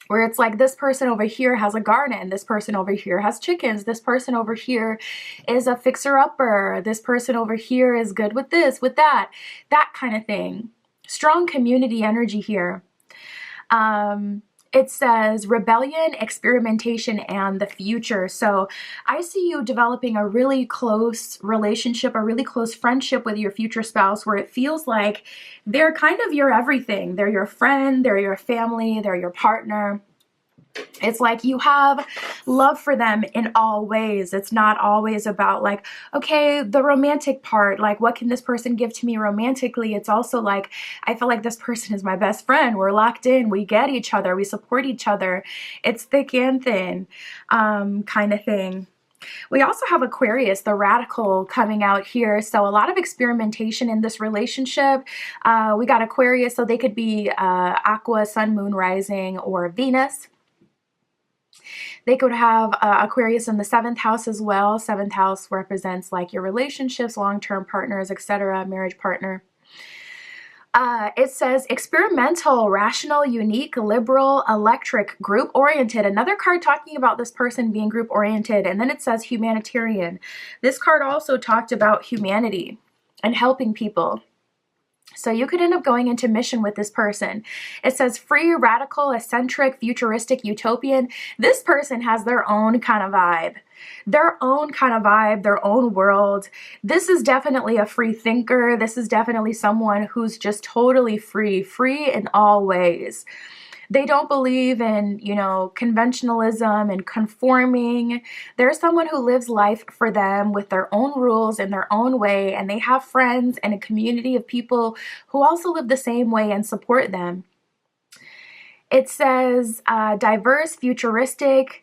where it's like this person over here has a garden, this person over here has chickens, this person over here is a fixer-upper, this person over here is good with this, with that kind of thing. Strong community energy here. It says rebellion, experimentation, and the future. So I see you developing a really close relationship, a really close friendship with your future spouse where it feels like they're kind of your everything. They're your friend, they're your family, they're your partner. It's like you have love for them in all ways. It's not always about like, okay, the romantic part, like what can this person give to me romantically? It's also like, I feel like this person is my best friend. We're locked in. We get each other. We support each other. It's thick and thin kind of thing. We also have Aquarius, the radical, coming out here. So a lot of experimentation in this relationship. We got Aquarius, so they could be Aqua, Sun, Moon, Rising, or Venus. They could have Aquarius in the 7th house as well. 7th house represents like your relationships, long-term partners, etc., marriage partner. It says experimental, rational, unique, liberal, electric, group-oriented. Another card talking about this person being group-oriented. And then it says humanitarian. This card also talked about humanity and helping people. So you could end up going into mission with this person. It says free, radical, eccentric, futuristic, utopian. This person has their own kind of vibe. Their own kind of vibe, their own world. This is definitely a free thinker. This is definitely someone who's just totally free in all ways. They don't believe in, you know, conventionalism and conforming. They're someone who lives life for them with their own rules in their own way, and they have friends and a community of people who also live the same way and support them. It says diverse, futuristic,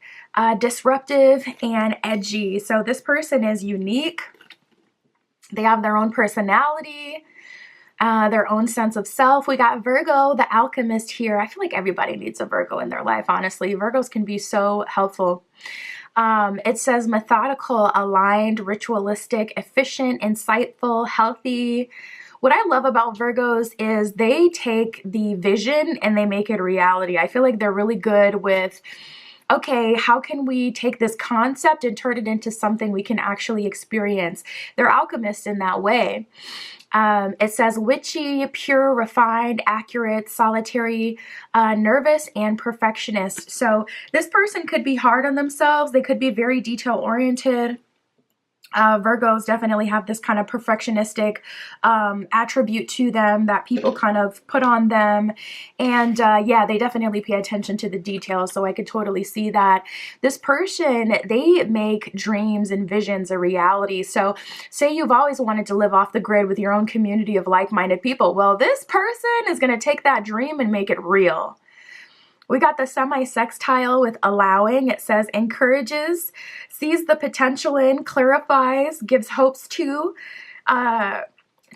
disruptive, and edgy. So this person is unique. They have their own personality. Their own sense of self. We got Virgo, the alchemist here. I feel like everybody needs a Virgo in their life, honestly. Virgos can be so helpful. It says methodical, aligned, ritualistic, efficient, insightful, healthy, What I love about Virgos is they take the vision and they make it reality. I feel like they're really good with, okay, how can we take this concept and turn it into something we can actually experience? They're alchemists in that way. It says witchy, pure, refined, accurate, solitary, nervous, and perfectionist. So this person could be hard on themselves. They could be very detail oriented. Virgos definitely have this kind of perfectionistic attribute to them that people kind of put on them. And yeah, they definitely pay attention to the details. So I could totally see that. This person, they make dreams and visions a reality. So say you've always wanted to live off the grid with your own community of like-minded people. Well, this person is going to take that dream and make it real. We got the semi-sextile with allowing. It says encourages, sees the potential in, clarifies, gives hopes to,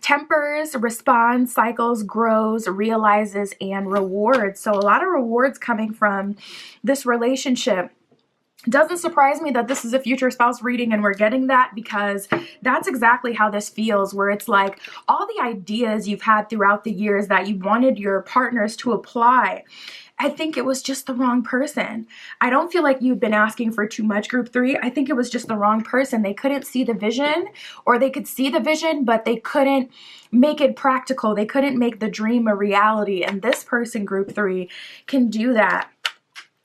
tempers, responds, cycles, grows, realizes, and rewards. So a lot of rewards coming from this relationship. Doesn't surprise me that this is a future spouse reading and we're getting that, because that's exactly how this feels, where it's like all the ideas you've had throughout the years that you wanted your partners to apply. I think it was just the wrong person. I don't feel like you've been asking for too much, group 3. I think it was just the wrong person. They couldn't see the vision, or they could see the vision, but they couldn't make it practical. They couldn't make the dream a reality. And this person, group 3, can do that.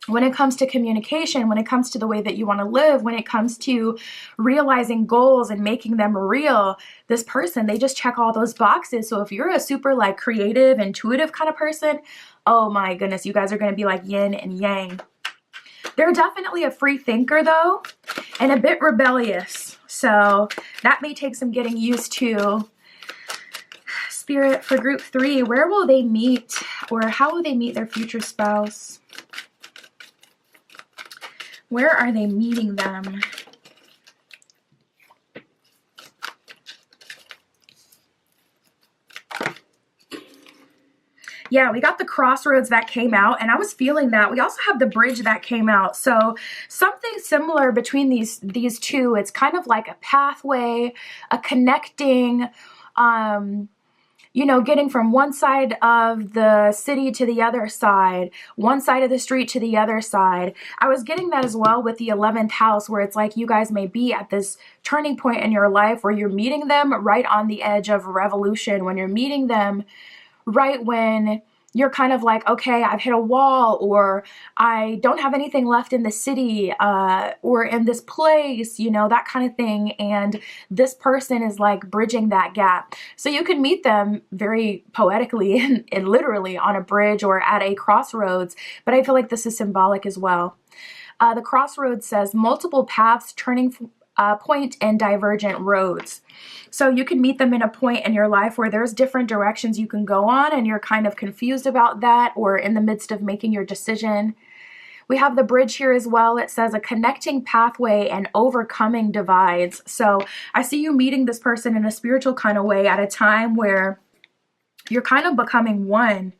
When it comes to communication, when it comes to the way that you want to live, when it comes to realizing goals and making them real, this person, they just check all those boxes. So if you're a super like creative, intuitive kind of person, oh my goodness, you guys are going to be like yin and yang. They're definitely a free thinker though, and a bit rebellious. So that may take some getting used to. Spirit, for group 3, where will they meet, or how will they meet their future spouse? Where are they meeting them? Yeah, we got the crossroads that came out, and I was feeling that. We also have the bridge that came out. So something similar between these two. It's kind of like a pathway, a connecting, you know, getting from one side of the city to the other side, one side of the street to the other side. I was getting that as well with the 11th house, where it's like you guys may be at this turning point in your life where you're meeting them right on the edge of revolution, when you're meeting them right when you're kind of like, okay, I've hit a wall, or I don't have anything left in the city, or in this place, you know, that kind of thing. And this person is like bridging that gap. So you can meet them very poetically and literally on a bridge or at a crossroads, but I feel like this is symbolic as well. The crossroads says multiple paths, turning point, and divergent roads. So you can meet them in a point in your life where there's different directions you can go on and you're kind of confused about that, or in the midst of making your decision. We have the bridge here as well. It says a connecting pathway and overcoming divides. So I see you meeting this person in a spiritual kind of way at a time where you're kind of becoming one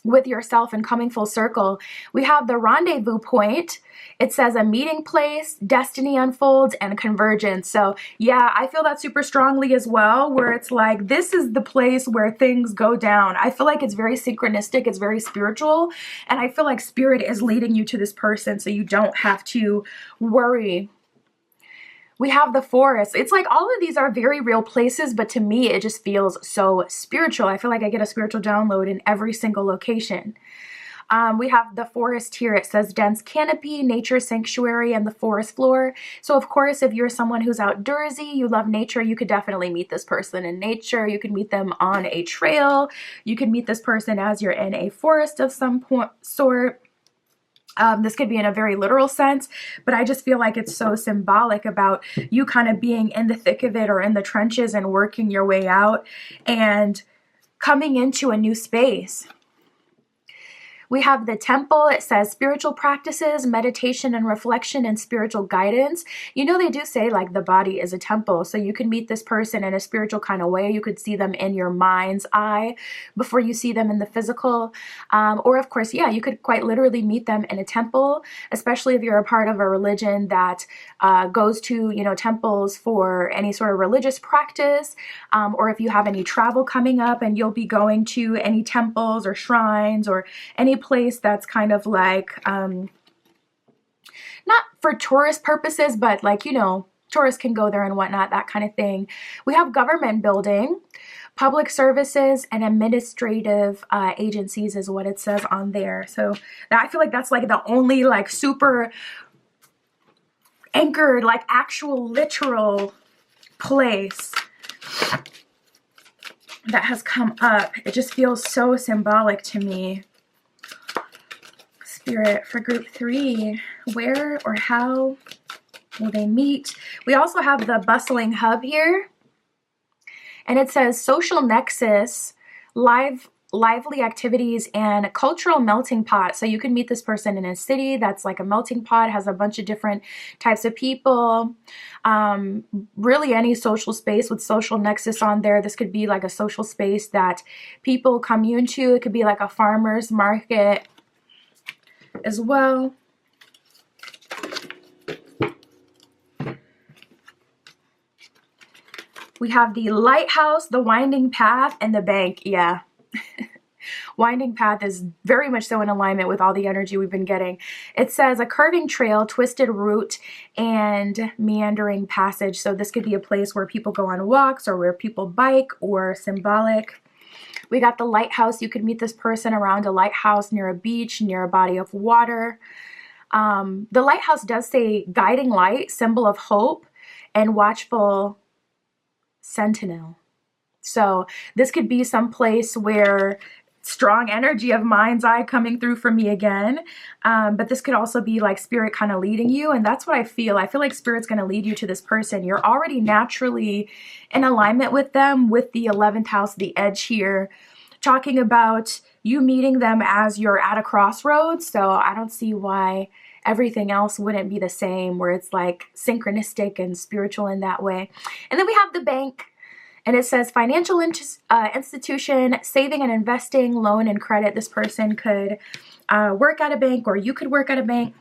with yourself and coming full circle. We have the rendezvous point. It says a meeting place, destiny unfolds, and convergence. So yeah, I feel that super strongly as well, where it's like, this is the place where things go down. I feel like it's very synchronistic. It's very spiritual. And I feel like spirit is leading you to this person, so you don't have to worry. We have the forest. It's like all of these are very real places, but to me, it just feels so spiritual. I feel like I get a spiritual download in every single location. We have the forest here. It says dense canopy, nature sanctuary, and the forest floor. So of course, if you're someone who's outdoorsy, you love nature, you could definitely meet this person in nature. You could meet them on a trail. You could meet this person as you're in a forest of some sort. This could be in a very literal sense, but I just feel like it's so symbolic about you kind of being in the thick of it, or in the trenches, and working your way out and coming into a new space. We have the temple. It says spiritual practices, meditation and reflection, and spiritual guidance. You know, they do say like the body is a temple. So you can meet this person in a spiritual kind of way. You could see them in your mind's eye before you see them in the physical. Or of course, yeah, you could quite literally meet them in a temple, especially if you're a part of a religion that goes to, you know, temples for any sort of religious practice, or if you have any travel coming up and you'll be going to any temples or shrines or any place that's kind of like, not for tourist purposes, but like, you know, tourists can go there and whatnot, that kind of thing. We have government building, public services, and administrative agencies is what it says on there. So I feel like that's like the only like super anchored, like actual literal place that has come up. It just feels so symbolic to me. Spirit, for group 3, where or how will they meet? We also have the bustling hub here, and it says social nexus, lively activities, and cultural melting pot. So you can meet this person in a city that's like a melting pot, has a bunch of different types of people. Really any social space with social nexus on there. This could be like a social space that people commune to. It could be like a farmer's market as well. We have the lighthouse, the winding path, and the bank. Yeah. Winding path is very much so in alignment with all the energy we've been getting. It says a curving trail, twisted route, and meandering passage. So this could be a place where people go on walks or where people bike or symbolic. We got the lighthouse. You could meet this person around a lighthouse, near a beach, near a body of water. The lighthouse does say guiding light, symbol of hope, and watchful sentinel. So this could be some place where strong energy of mind's eye coming through for me again. But this could also be like spirit kind of leading you. And that's what I feel. I feel like spirit's going to lead you to this person. You're already naturally in alignment with them, with the 11th house, the edge here, talking about you meeting them as you're at a crossroads. So I don't see why everything else wouldn't be the same, where it's like synchronistic and spiritual in that way. And then we have the bank. And it says financial institution, saving and investing, loan and credit. This person could work at a bank, or you could work at a bank,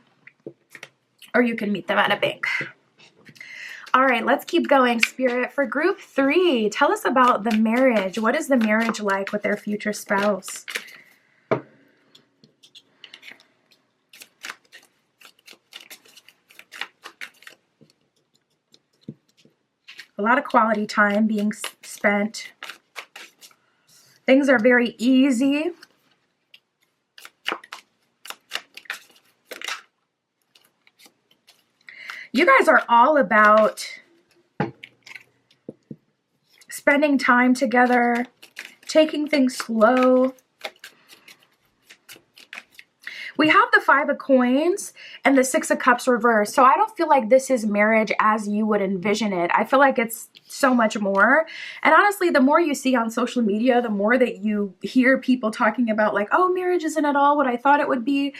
or you can meet them at a bank. All right, let's keep going. Spirit, for group 3, tell us about the marriage. What is the marriage like with their future spouse? A lot of quality time being spent. Things are very easy. You guys are all about spending time together, taking things slow. We have the 5 of coins and the 6 of cups reversed. So I don't feel like this is marriage as you would envision it. I feel like it's so much more. And honestly, the more you see on social media, the more that you hear people talking about like, oh, marriage isn't at all what I thought it would be.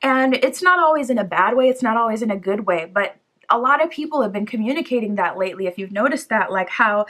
And it's not always in a bad way. It's not always in a good way. But a lot of people have been communicating that lately. If you've noticed that, like how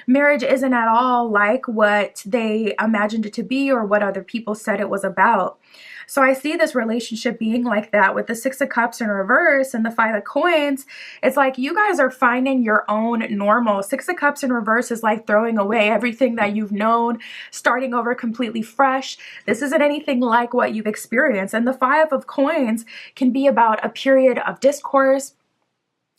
marriage isn't at all like what they imagined it to be or what other people said it was about. So I see this relationship being like that with the 6 of cups in reverse and the 5 of coins. It's like you guys are finding your own normal. 6 of cups in reverse is like throwing away everything that you've known, starting over completely fresh. This isn't anything like what you've experienced. And the 5 of coins can be about a period of discourse.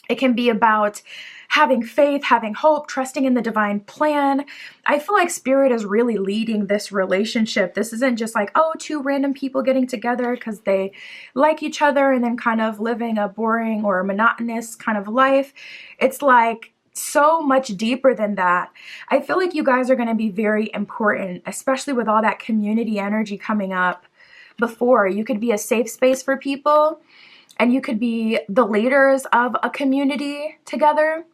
It can be about having faith, having hope, trusting in the divine plan. I feel like spirit is really leading this relationship. This isn't just like, oh, 2 random people getting together because they like each other and then kind of living a boring or monotonous kind of life. It's like so much deeper than that. I feel like you guys are going to be very important, especially with all that community energy coming up before. You could be a safe space for people, and you could be the leaders of a community together.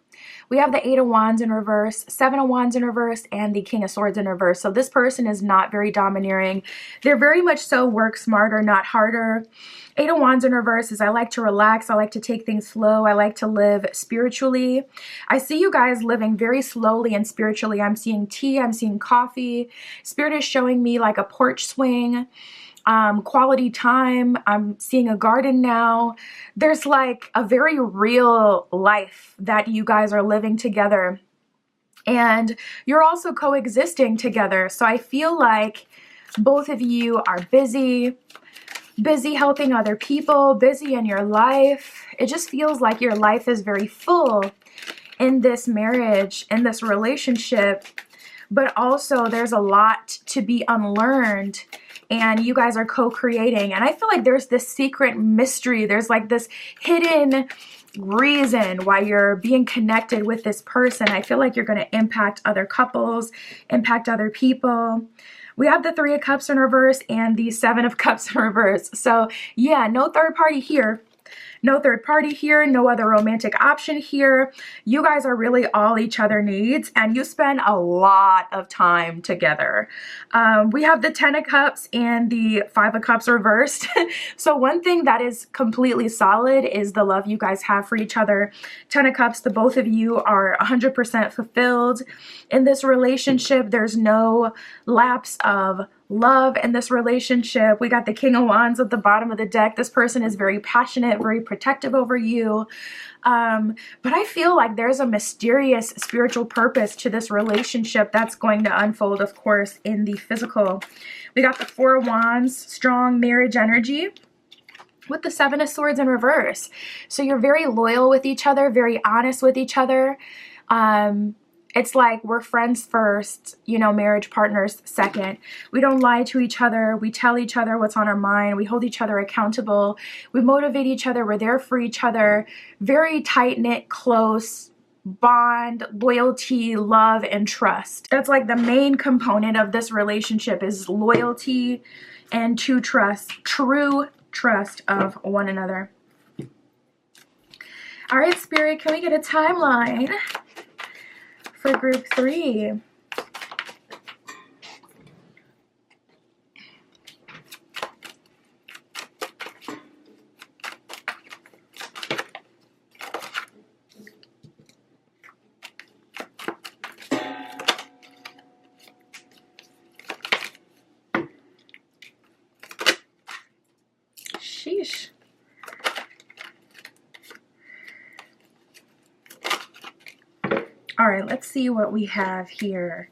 We have the Eight of Wands in reverse, Seven of Wands in reverse, and the King of Swords in reverse. So this person is not very domineering. They're very much so work smarter, not harder. Eight of Wands in reverse is I like to relax. I like to take things slow. I like to live spiritually. I see you guys living very slowly and spiritually. I'm seeing tea. I'm seeing coffee. Spirit is showing me like a porch swing. Quality time. I'm seeing a garden now. There's like a very real life that you guys are living together, and you're also coexisting together. So I feel like both of you are busy helping other people, busy in your life. It just feels like your life is very full in this marriage, in this relationship, but also there's a lot to be unlearned, and you guys are co-creating. And I feel like there's this secret mystery. There's like this hidden reason why you're being connected with this person. I feel like you're going to impact other couples, impact other people. We have the Three of Cups in reverse and the Seven of Cups in reverse. So yeah, no third party here. No third party here, no other romantic option here. You guys are really all each other needs, and you spend a lot of time together. We have the Ten of Cups and the Five of Cups reversed. So one thing that is completely solid is the love you guys have for each other. Ten of Cups, the both of you are 100% fulfilled in this relationship. There's no lapse of love in this relationship. We got the King of Wands at the bottom of the deck. This person is very passionate, very protective over you. But I feel like there's a mysterious spiritual purpose to this relationship that's going to unfold, of course, in the physical. We got the Four of Wands, strong marriage energy, with the Seven of Swords in reverse. So you're very loyal with each other, very honest with each other. It's like we're friends first, you know, marriage partners second. We don't lie to each other. We tell each other what's on our mind. We hold each other accountable. We motivate each other. We're there for each other. Very tight-knit, close bond, loyalty, love, and trust. That's like the main component of this relationship is loyalty and true trust of one another. All right, Spirit, can we get a timeline for group 3? Sheesh. All right, let's see what we have here.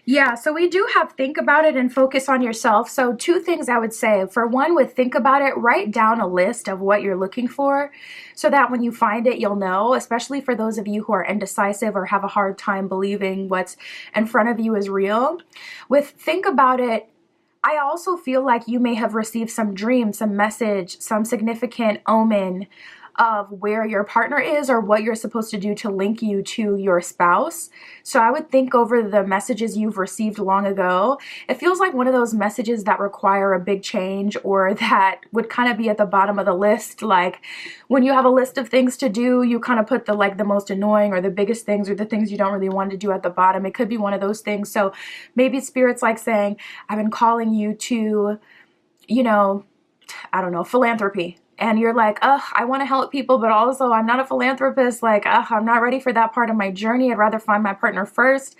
Yeah, so we do have think about it and focus on yourself. So two things I would say. For one, with think about it, write down a list of what you're looking for so that when you find it, you'll know, especially for those of you who are indecisive or have a hard time believing what's in front of you is real. With think about it, I also feel like you may have received some dream, some message, some significant omen of where your partner is or what you're supposed to do to link you to your spouse. So I would think over the messages you've received long ago. It feels like one of those messages that require a big change or that would kind of be at the bottom of the list. Like when you have a list of things to do, you kind of put the most annoying or the biggest things or the things you don't really want to do at the bottom. It could be one of those things. So maybe Spirit's like saying, I've been calling you to, you know, I don't know, philanthropy. And you're like, ugh, I want to help people, but also I'm not a philanthropist. Like, ugh, I'm not ready for that part of my journey. I'd rather find my partner first.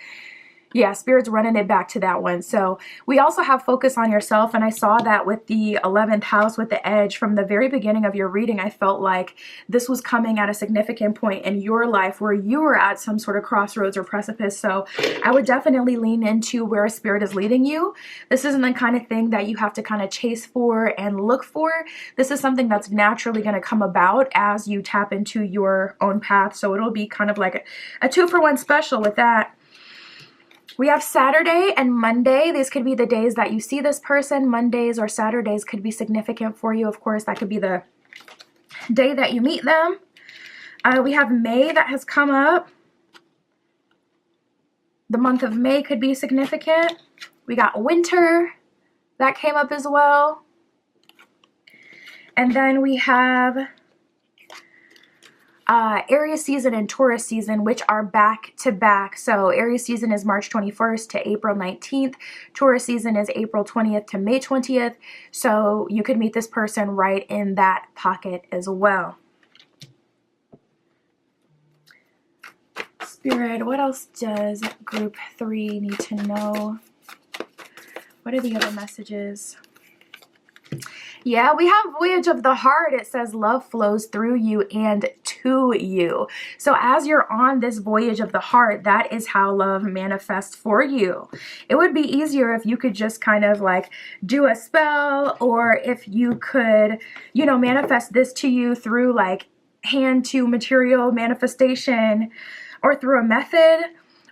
Yeah, Spirit's running it back to that one. So we also have focus on yourself. And I saw that with the 11th house with the edge from the very beginning of your reading. I felt like this was coming at a significant point in your life where you were at some sort of crossroads or precipice. So I would definitely lean into where Spirit is leading you. This isn't the kind of thing that you have to kind of chase for and look for. This is something that's naturally going to come about as you tap into your own path. So it'll be kind of like a 2-for-1 special with that. We have Saturday and Monday. These could be the days that you see this person. Mondays or Saturdays could be significant for you. Of course, that could be the day that you meet them. We have May that has come up. The month of May could be significant. We got winter that came up as well. And then we have Aries season and Taurus season, which are back to back. So Aries season is March 21st to April 19th. Taurus season is April 20th to May 20th. So you could meet this person right in that pocket as well. Spirit, what else does group 3 need to know? What are the other messages? Yeah, we have Voyage of the Heart. It says love flows through you and to you. So as you're on this voyage of the heart, that is how love manifests for you. It would be easier if you could just kind of like do a spell, or if you could, you know, manifest this to you through like hand to material manifestation or through a method.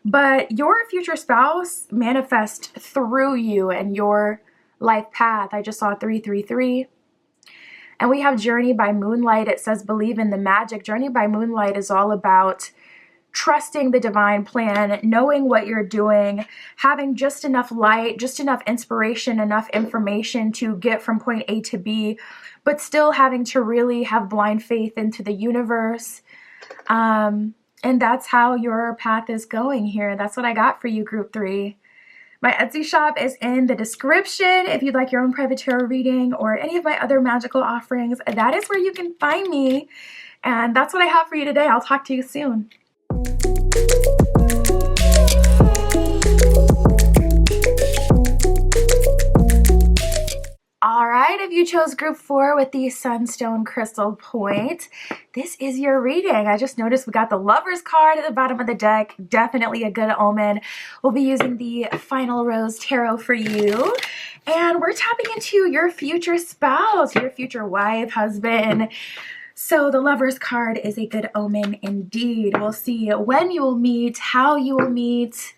But your future spouse manifests through you and your life path. I just saw 333. And we have Journey by Moonlight. It says believe in the magic. Journey by Moonlight is all about trusting the divine plan, knowing what you're doing, having just enough light, just enough inspiration, enough information to get from point A to B, but still having to really have blind faith into the universe. And that's how your path is going here. That's what I got for you, group 3. My Etsy shop is in the description if you'd like your own private tarot reading or any of my other magical offerings. That is where you can find me. And that's what I have for you today. I'll talk to you soon. All right, if you chose group 4 with the Sunstone Crystal Point, this is your reading. I just noticed we got the Lover's card at the bottom of the deck. Definitely a good omen. We'll be using the Final Rose Tarot for you. And we're tapping into your future spouse, your future wife, husband. So the Lover's card is a good omen indeed. We'll see when you will meet, how you will meet.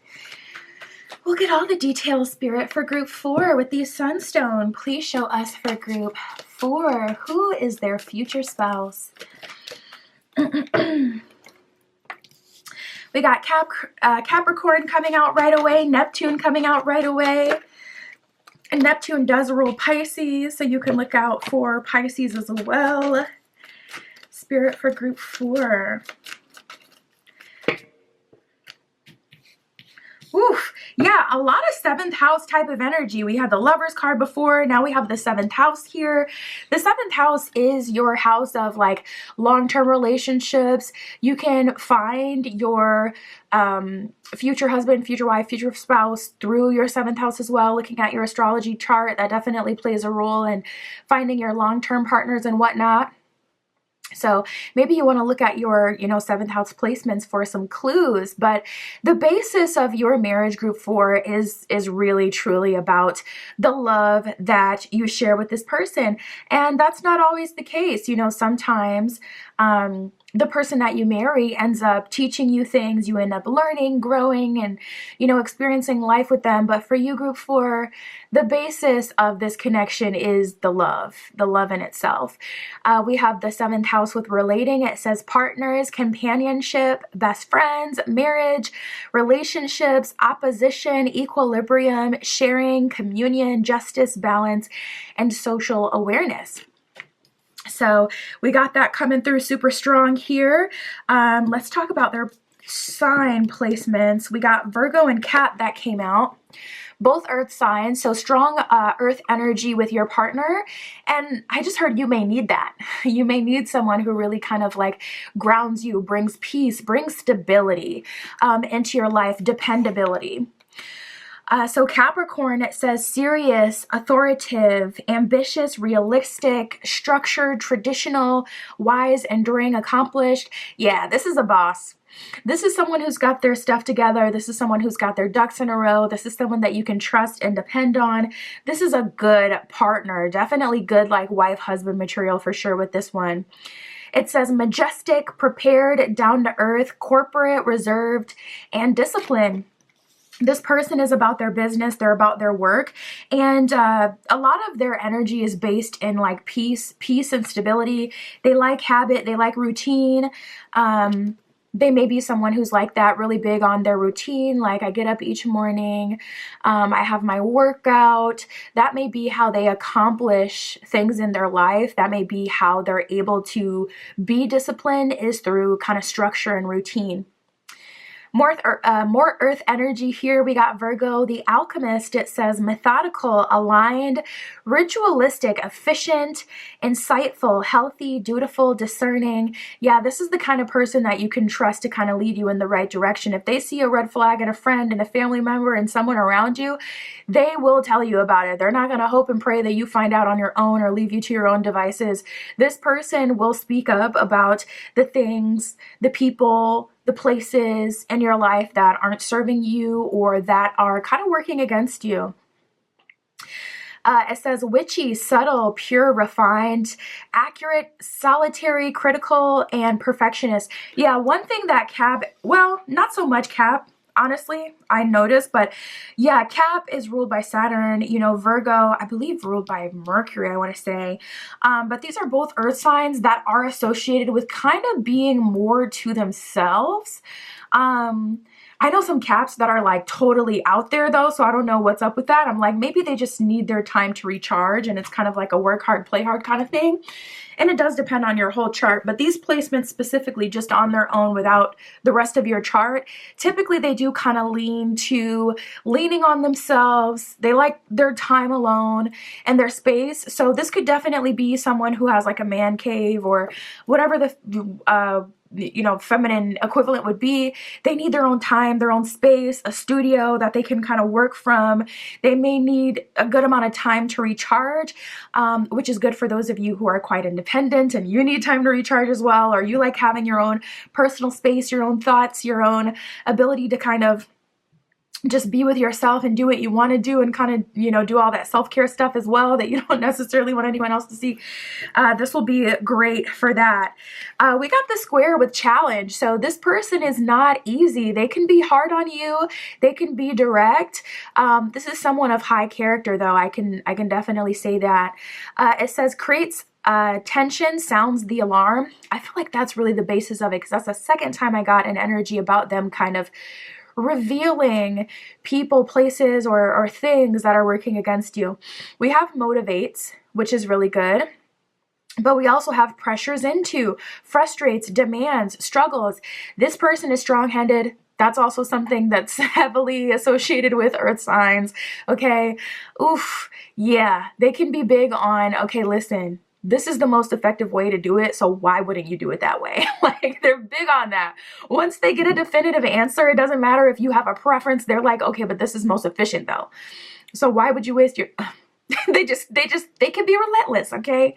We'll get all the details, Spirit, for group 4 with the Sunstone. Please show us for group 4. Who is their future spouse? We got Capricorn coming out right away. Neptune coming out right away. And Neptune does rule Pisces, so you can look out for Pisces as well. Spirit for group 4. Oof. Yeah, a lot of 7th house type of energy. We had the Lover's card before. Now we have the 7th house here. The 7th house is your house of like long-term relationships. You can find your future husband, future wife, future spouse through your 7th house as well. Looking at your astrology chart, that definitely plays a role in finding your long-term partners and whatnot. So maybe you want to look at your, 7th house placements for some clues, but the basis of your marriage, group 4, is really truly about the love that you share with this person. And that's not always the case. Sometimes, the person that you marry ends up teaching you things. You end up learning, growing, and, experiencing life with them. But for you, group 4, the basis of this connection is the love in itself. We have the 7th house with relating. It says partners, companionship, best friends, marriage, relationships, opposition, equilibrium, sharing, communion, justice, balance, and social awareness. So we got that coming through super strong here. Let's talk about their sign placements. We got Virgo and Cap that came out. Both earth signs, so strong earth energy with your partner. And I just heard you may need that. You may need someone who really kind of like grounds you, brings peace, brings stability into your life, dependability. So Capricorn, it says serious, authoritative, ambitious, realistic, structured, traditional, wise, enduring, accomplished. Yeah, this is a boss. This is someone who's got their stuff together. This is someone who's got their ducks in a row. This is someone that you can trust and depend on. This is a good partner. Definitely good like wife, husband material for sure with this one. It says majestic, prepared, down to earth, corporate, reserved, and disciplined. This person is about their business, they're about their work, and a lot of their energy is based in like peace and stability. They like habit, they like routine. They may be someone who's like that, really big on their routine. Like, I get up each morning, I have my workout. That may be how they accomplish things in their life. That may be how they're able to be disciplined, is through kind of structure and routine. More earth energy here. We got Virgo, the alchemist. It says methodical, aligned, ritualistic, efficient, insightful, healthy, dutiful, discerning. Yeah, this is the kind of person that you can trust to kind of lead you in the right direction. If they see a red flag in a friend and a family member and someone around you, they will tell you about it. They're not going to hope and pray that you find out on your own or leave you to your own devices. This person will speak up about the things, the people, the places in your life that aren't serving you or that are kind of working against you. It says witchy, subtle, pure, refined, accurate, solitary, critical, and perfectionist. Yeah, one thing that Cap, well, not so much Cap, honestly, I noticed, but yeah, Cap is ruled by Saturn, you know, Virgo, I believe ruled by Mercury, I want to say. But these are both earth signs that are associated with kind of being more to themselves. I know some Caps that are like totally out there though, so I don't know what's up with that. I'm like, maybe they just need their time to recharge and it's kind of like a work hard, play hard kind of thing. And it does depend on your whole chart, but these placements specifically just on their own without the rest of your chart, typically they do kind of leaning on themselves. They like their time alone and their space. So this could definitely be someone who has like a man cave or whatever the feminine equivalent would be. They need their own time, their own space, a studio that they can kind of work from. They may need a good amount of time to recharge, which is good for those of you who are quite independent and you need time to recharge as well, or you like having your own personal space, your own thoughts, your own ability to kind of just be with yourself and do what you want to do and kind of, do all that self-care stuff as well that you don't necessarily want anyone else to see. This will be great for that. We got the square with challenge. So this person is not easy. They can be hard on you. They can be direct. This is someone of high character though. I can definitely say that. It says creates tension, sounds the alarm. I feel like that's really the basis of it because that's the second time I got an energy about them kind of revealing people, places, or things that are working against you. We have motivates, which is really good. But we also have pressures into, frustrates, demands, struggles. This person is strong-headed. That's also something that's heavily associated with earth signs. Okay. Oof. Yeah. They can be big on, okay, listen, this is the most effective way to do it, so why wouldn't you do it that way? Like, they're big on that. Once they get a definitive answer, it doesn't matter if you have a preference. They're like, okay, but this is most efficient though. So why would you waste your... they can be relentless, okay?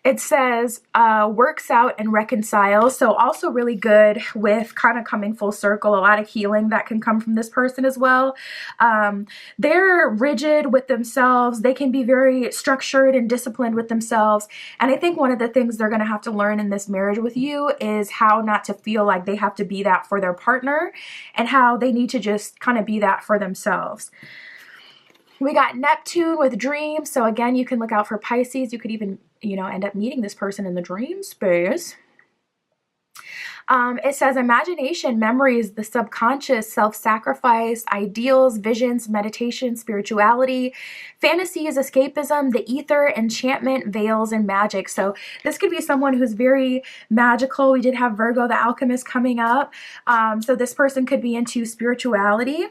It says works out and reconciles. So also really good with kind of coming full circle, a lot of healing that can come from this person as well. They're rigid with themselves. They can be very structured and disciplined with themselves. And I think one of the things they're going to have to learn in this marriage with you is how not to feel like they have to be that for their partner and how they need to just kind of be that for themselves. We got Neptune with dreams. So again, you can look out for Pisces. You could even, end up meeting this person in the dream space. It says imagination, memories, the subconscious, self-sacrifice, ideals, visions, meditation, spirituality, fantasies, escapism, the ether, enchantment, veils, and magic. So this could be someone who's very magical. We did have Virgo, the alchemist, coming up. So this person could be into spirituality.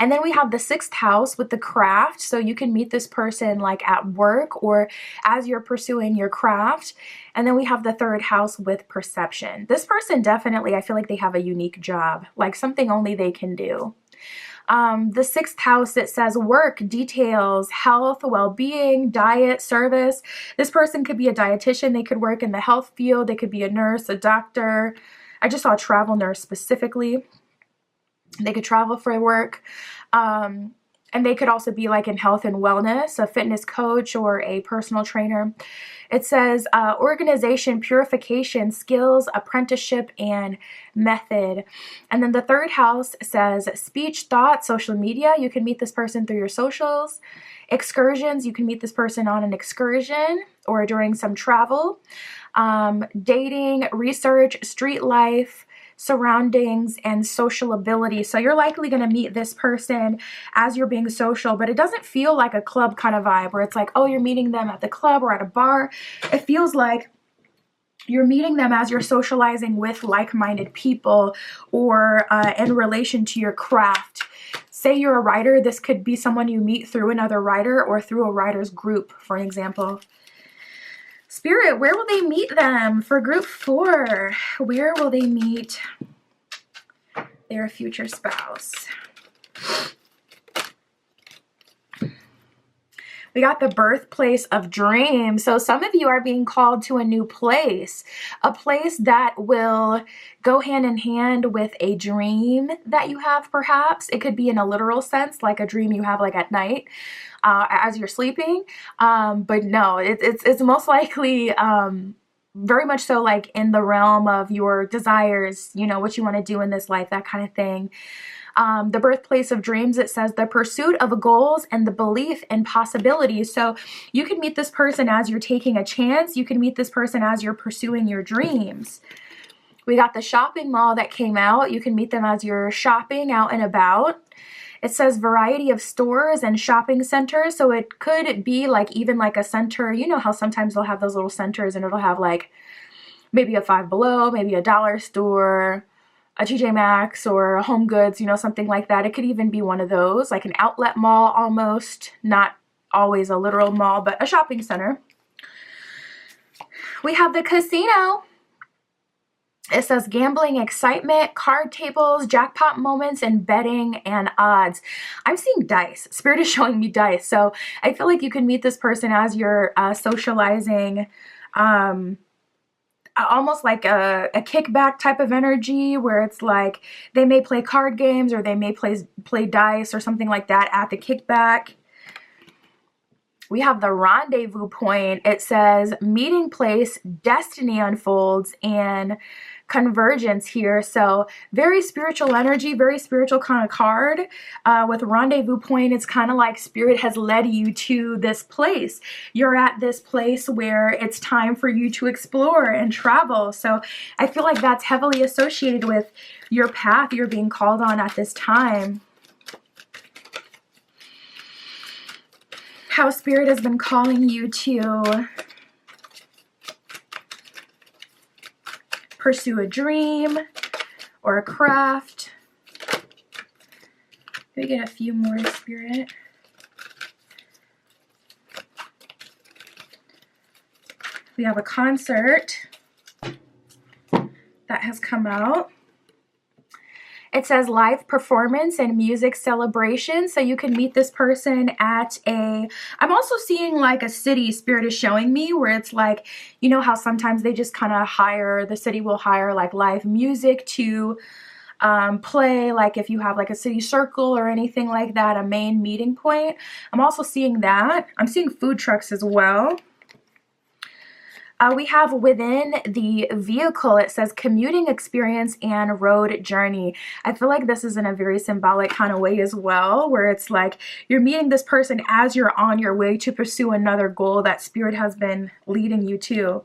And then we have the sixth house with the craft. So you can meet this person like at work or as you're pursuing your craft. And then we have the third house with perception. This person definitely, I feel like they have a unique job, like something only they can do. The sixth house, it says work, details, health, well-being, diet, service. This person could be a dietitian. They could work in the health field. They could be a nurse, a doctor. I just saw a travel nurse specifically. They could travel for work. And they could also be like in health and wellness, a fitness coach or a personal trainer. It says organization, purification, skills, apprenticeship, and method. And then the third house says speech, thought, social media. You can meet this person through your socials. Excursions, you can meet this person on an excursion or during some travel. Dating, research, street life, surroundings, and social ability. So you're likely going to meet this person as you're being social, but it doesn't feel like a club kind of vibe where it's like, oh, you're meeting them at the club or at a bar. It feels like you're meeting them as you're socializing with like-minded people or in relation to your craft. Say you're a writer, this could be someone you meet through another writer or through a writer's group, for an example. Spirit, where will they meet them for group 4? Where will they meet their future spouse? We got the birthplace of dreams. So some of you are being called to a new place, a place that will go hand in hand with a dream that you have, perhaps. It could be in a literal sense, like a dream you have like at night as you're sleeping. But no, it's most likely very much so like in the realm of your desires, you know, what you want to do in this life, that kind of thing. The birthplace of dreams, it says the pursuit of goals and the belief in possibilities. So you can meet this person as you're taking a chance. You can meet this person as you're pursuing your dreams. We got the shopping mall that came out. You can meet them as you're shopping out and about. It says variety of stores and shopping centers. So it could be like even like a center. You know how sometimes they'll have those little centers and it'll have like maybe a Five Below, maybe a dollar store, a TJ Maxx or a Home Goods, you know, something like that. It could even be one of those, like an outlet mall almost, not always a literal mall, but a shopping center. We have the casino. It says gambling, excitement, card tables, jackpot moments, and betting and odds. I'm seeing dice. Spirit is showing me dice. So I feel like you can meet this person as you're socializing, almost like a kickback type of energy where it's like they may play card games or they may play dice or something like that at the kickback. We have the rendezvous point. It says meeting place, destiny unfolds, and convergence here. So very spiritual energy, very spiritual kind of card. With rendezvous point, it's kind of like spirit has led you to this place. You're at this place where it's time for you to explore and travel. So I feel like that's heavily associated with your path you're being called on at this time. How spirit has been calling you to pursue a dream or a craft. Let me get a few more, spirit. We have a concert that has come out. It says live performance and music celebration. So you can meet this person at I'm also seeing like a city, spirit is showing me, where it's like, you know how sometimes they just kind of the city will hire like live music to play, like if you have like a city circle or anything like that, a main meeting point. I'm also seeing that. I'm seeing food trucks as well. We have within the vehicle, it says commuting experience and road journey. I feel like this is in a very symbolic kind of way as well, where it's like you're meeting this person as you're on your way to pursue another goal that spirit has been leading you to.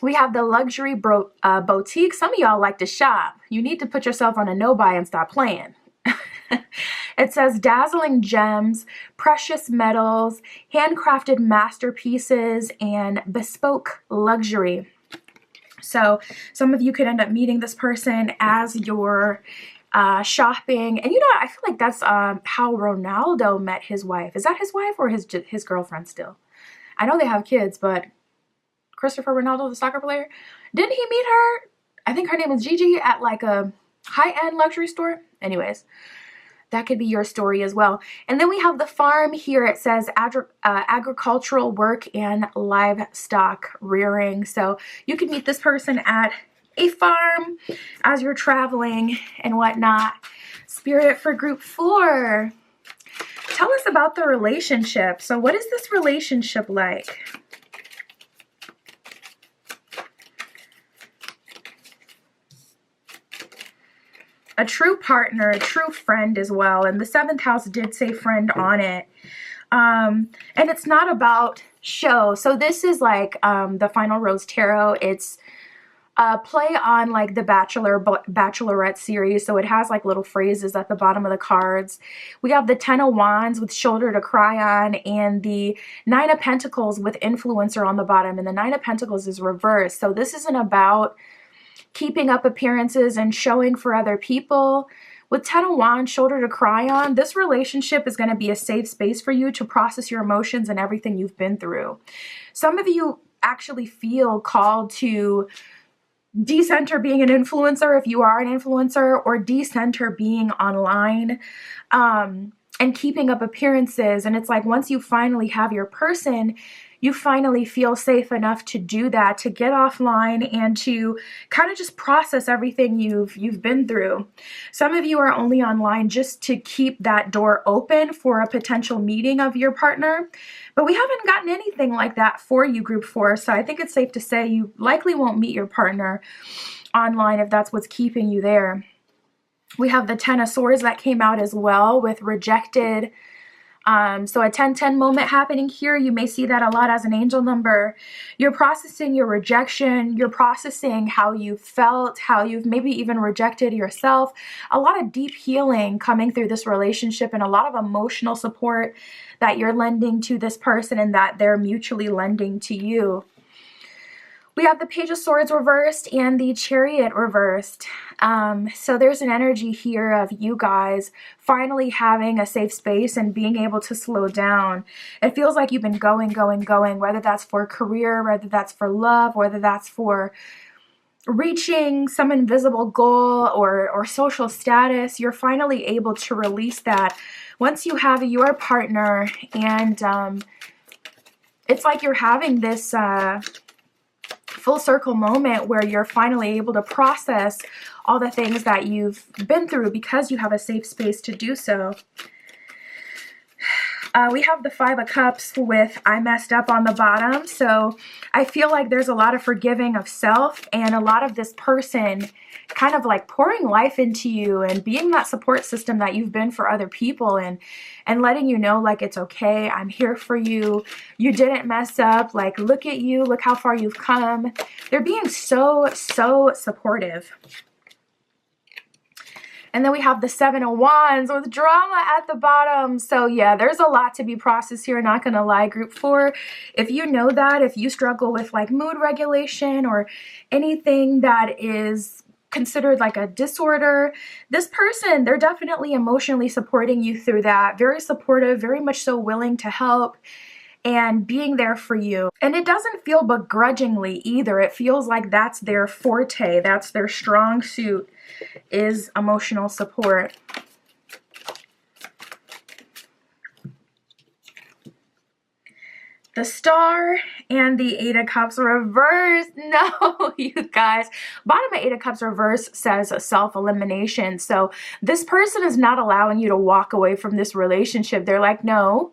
We have the luxury boutique. Some of y'all like to shop. You need to put yourself on a no-buy and stop playing. It says dazzling gems, precious metals, handcrafted masterpieces, and bespoke luxury. So some of you could end up meeting this person as you're shopping. And you know, I feel like that's how Ronaldo met his wife. Is that his wife or his girlfriend still? I know they have kids, but Christopher Ronaldo, the soccer player, didn't he meet her? I think her name is Gigi at like a high-end luxury store. Anyways, that could be your story as well. And then we have the farm here. It says agricultural work and livestock rearing. So you can meet this person at a farm as you're traveling and whatnot. Spirit for group 4. Tell us about the relationship. So what is this relationship like? A true partner, a true friend as well. And the 7th house did say friend on it. And it's not about show. So this is like the Final Rose Tarot. It's play on like the Bachelorette series. So it has like little phrases at the bottom of the cards. We have the 10 of Wands with shoulder to cry on, and the 9 of Pentacles with influencer on the bottom. And the 9 of Pentacles is reversed. So this isn't about keeping up appearances and showing for other people. With 10 of Wands, shoulder to cry on, this relationship is going to be a safe space for you to process your emotions and everything you've been through. Some of you actually feel called to decenter being an influencer if you are an influencer, or decenter being online and keeping up appearances. And it's like once you finally have your person, you finally feel safe enough to do that, to get offline and to kind of just process everything you've been through. Some of you are only online just to keep that door open for a potential meeting of your partner, but we haven't gotten anything like that for you, group 4. So I think it's safe to say you likely won't meet your partner online if that's what's keeping you there. We have the 10 of Swords that came out as well with rejected. So a 10-10 moment happening here. You may see that a lot as an angel number. You're processing your rejection. You're processing how you felt, how you've maybe even rejected yourself. A lot of deep healing coming through this relationship, and a lot of emotional support that you're lending to this person and that they're mutually lending to you. We have the Page of Swords reversed and the Chariot reversed. So there's an energy here of you guys finally having a safe space and being able to slow down. It feels like you've been going, whether that's for career, whether that's for love, whether that's for reaching some invisible goal or social status. You're finally able to release that once you have your partner, and it's like you're having this full circle moment where you're finally able to process all the things that you've been through because you have a safe space to do so. We have the 5 of Cups with I messed up on the bottom. So I feel like there's a lot of forgiving of self, and a lot of this person kind of like pouring life into you and being that support system that you've been for other people, and letting you know like it's okay, I'm here for you, you didn't mess up, like look at you, look how far you've come. They're being so supportive. And then we have the 7 of Wands with drama at the bottom. So yeah, there's a lot to be processed here, not gonna lie, group 4. If you know that, if you struggle with like mood regulation or anything that is considered like a disorder, this person, they're definitely emotionally supporting you through that. Very supportive, very much so willing to help and being there for you. And it doesn't feel begrudgingly either. It feels like that's their forte, that's their strong suit, is emotional support. The Star and the 8 of Cups reversed. No, you guys. Bottom of 8 of Cups reverse says self-elimination. So this person is not allowing you to walk away from this relationship. They're like, no,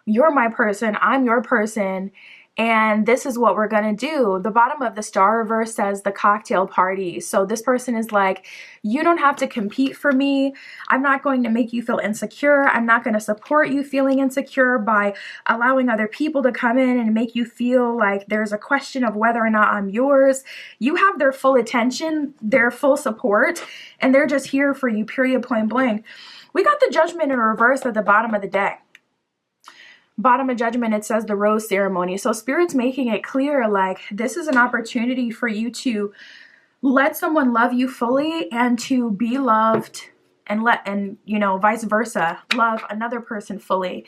you're my person, I'm your person, and this is what we're gonna do. The bottom of the Star reverse says the cocktail party. So this person is like, you don't have to compete for me. I'm not going to make you feel insecure. I'm not going to support you feeling insecure by allowing other people to come in and make you feel like there's a question of whether or not I'm yours. You have their full attention, their full support, and they're just here for you, period, point blank. We got the Judgment in reverse at the bottom of the deck. Bottom of Judgment, it says the rose ceremony. So Spirit's making it clear, like, this is an opportunity for you to let someone love you fully and to be loved, and you know, vice versa, love another person fully.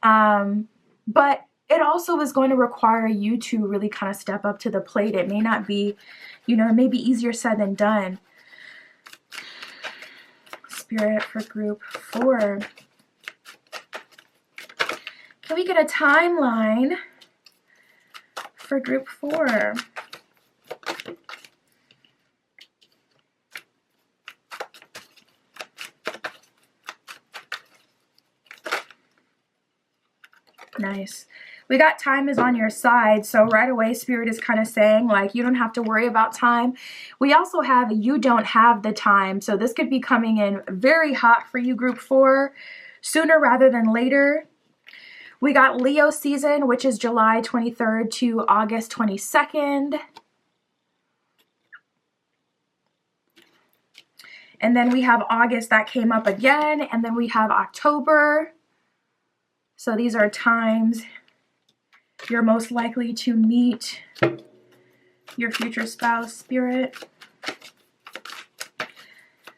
But it also is going to require you to really kind of step up to the plate. It may not be, you know, it may be easier said than done. Spirit for group 4. Can we get a timeline for group 4? Nice. We got time is on your side, so right away Spirit is kind of saying like you don't have to worry about time. We also have you don't have the time, so this could be coming in very hot for you, Group 4, sooner rather than later. We got Leo season, which is July 23rd to August 22nd. And then we have August that came up again, and then we have October. So these are times you're most likely to meet your future spouse, Spirit.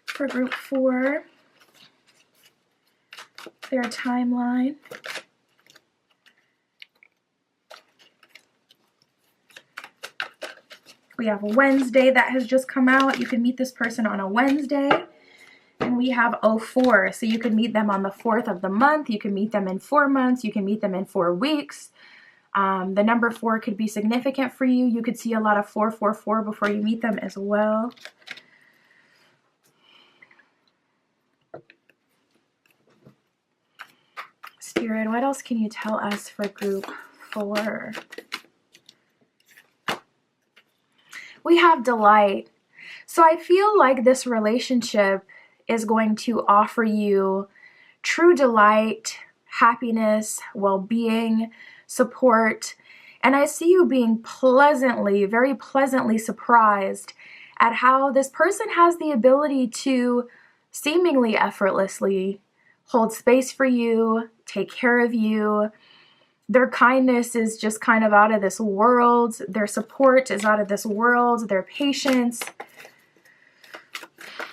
For Group 4, their timeline. We have a Wednesday that has just come out. You can meet this person on a Wednesday. And we have 04, so you can meet them on the 4th of the month. You can meet them in 4 months. You can meet them in 4 weeks. The number 4 could be significant for you. You could see a lot of 444 before you meet them as well. Spirit, what else can you tell us for Group 4? We have delight. So I feel like this relationship is going to offer you true delight, happiness, well-being, support, and I see you being pleasantly, very pleasantly surprised at how this person has the ability to seemingly effortlessly hold space for you, take care of you. Their kindness is just kind of out of this world. Their support is out of this world. Their patience.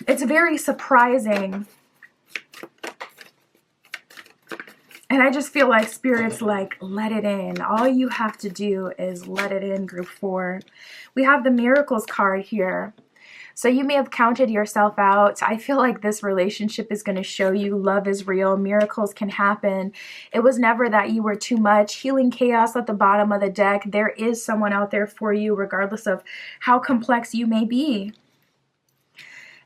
It's very surprising. And I just feel like Spirit's like, let it in. All you have to do is let it in, Group 4. We have the Miracles card here. So you may have counted yourself out. I feel like this relationship is going to show you love is real. Miracles can happen. It was never that you were too much. Healing chaos at the bottom of the deck. There is someone out there for you, regardless of how complex you may be.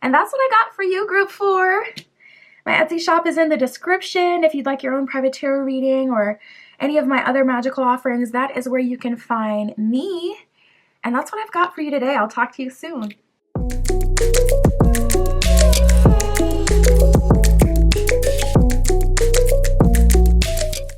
And that's what I got for you, Group 4. My Etsy shop is in the description. If you'd like your own private tarot reading or any of my other magical offerings, that is where you can find me. And that's what I've got for you today. I'll talk to you soon.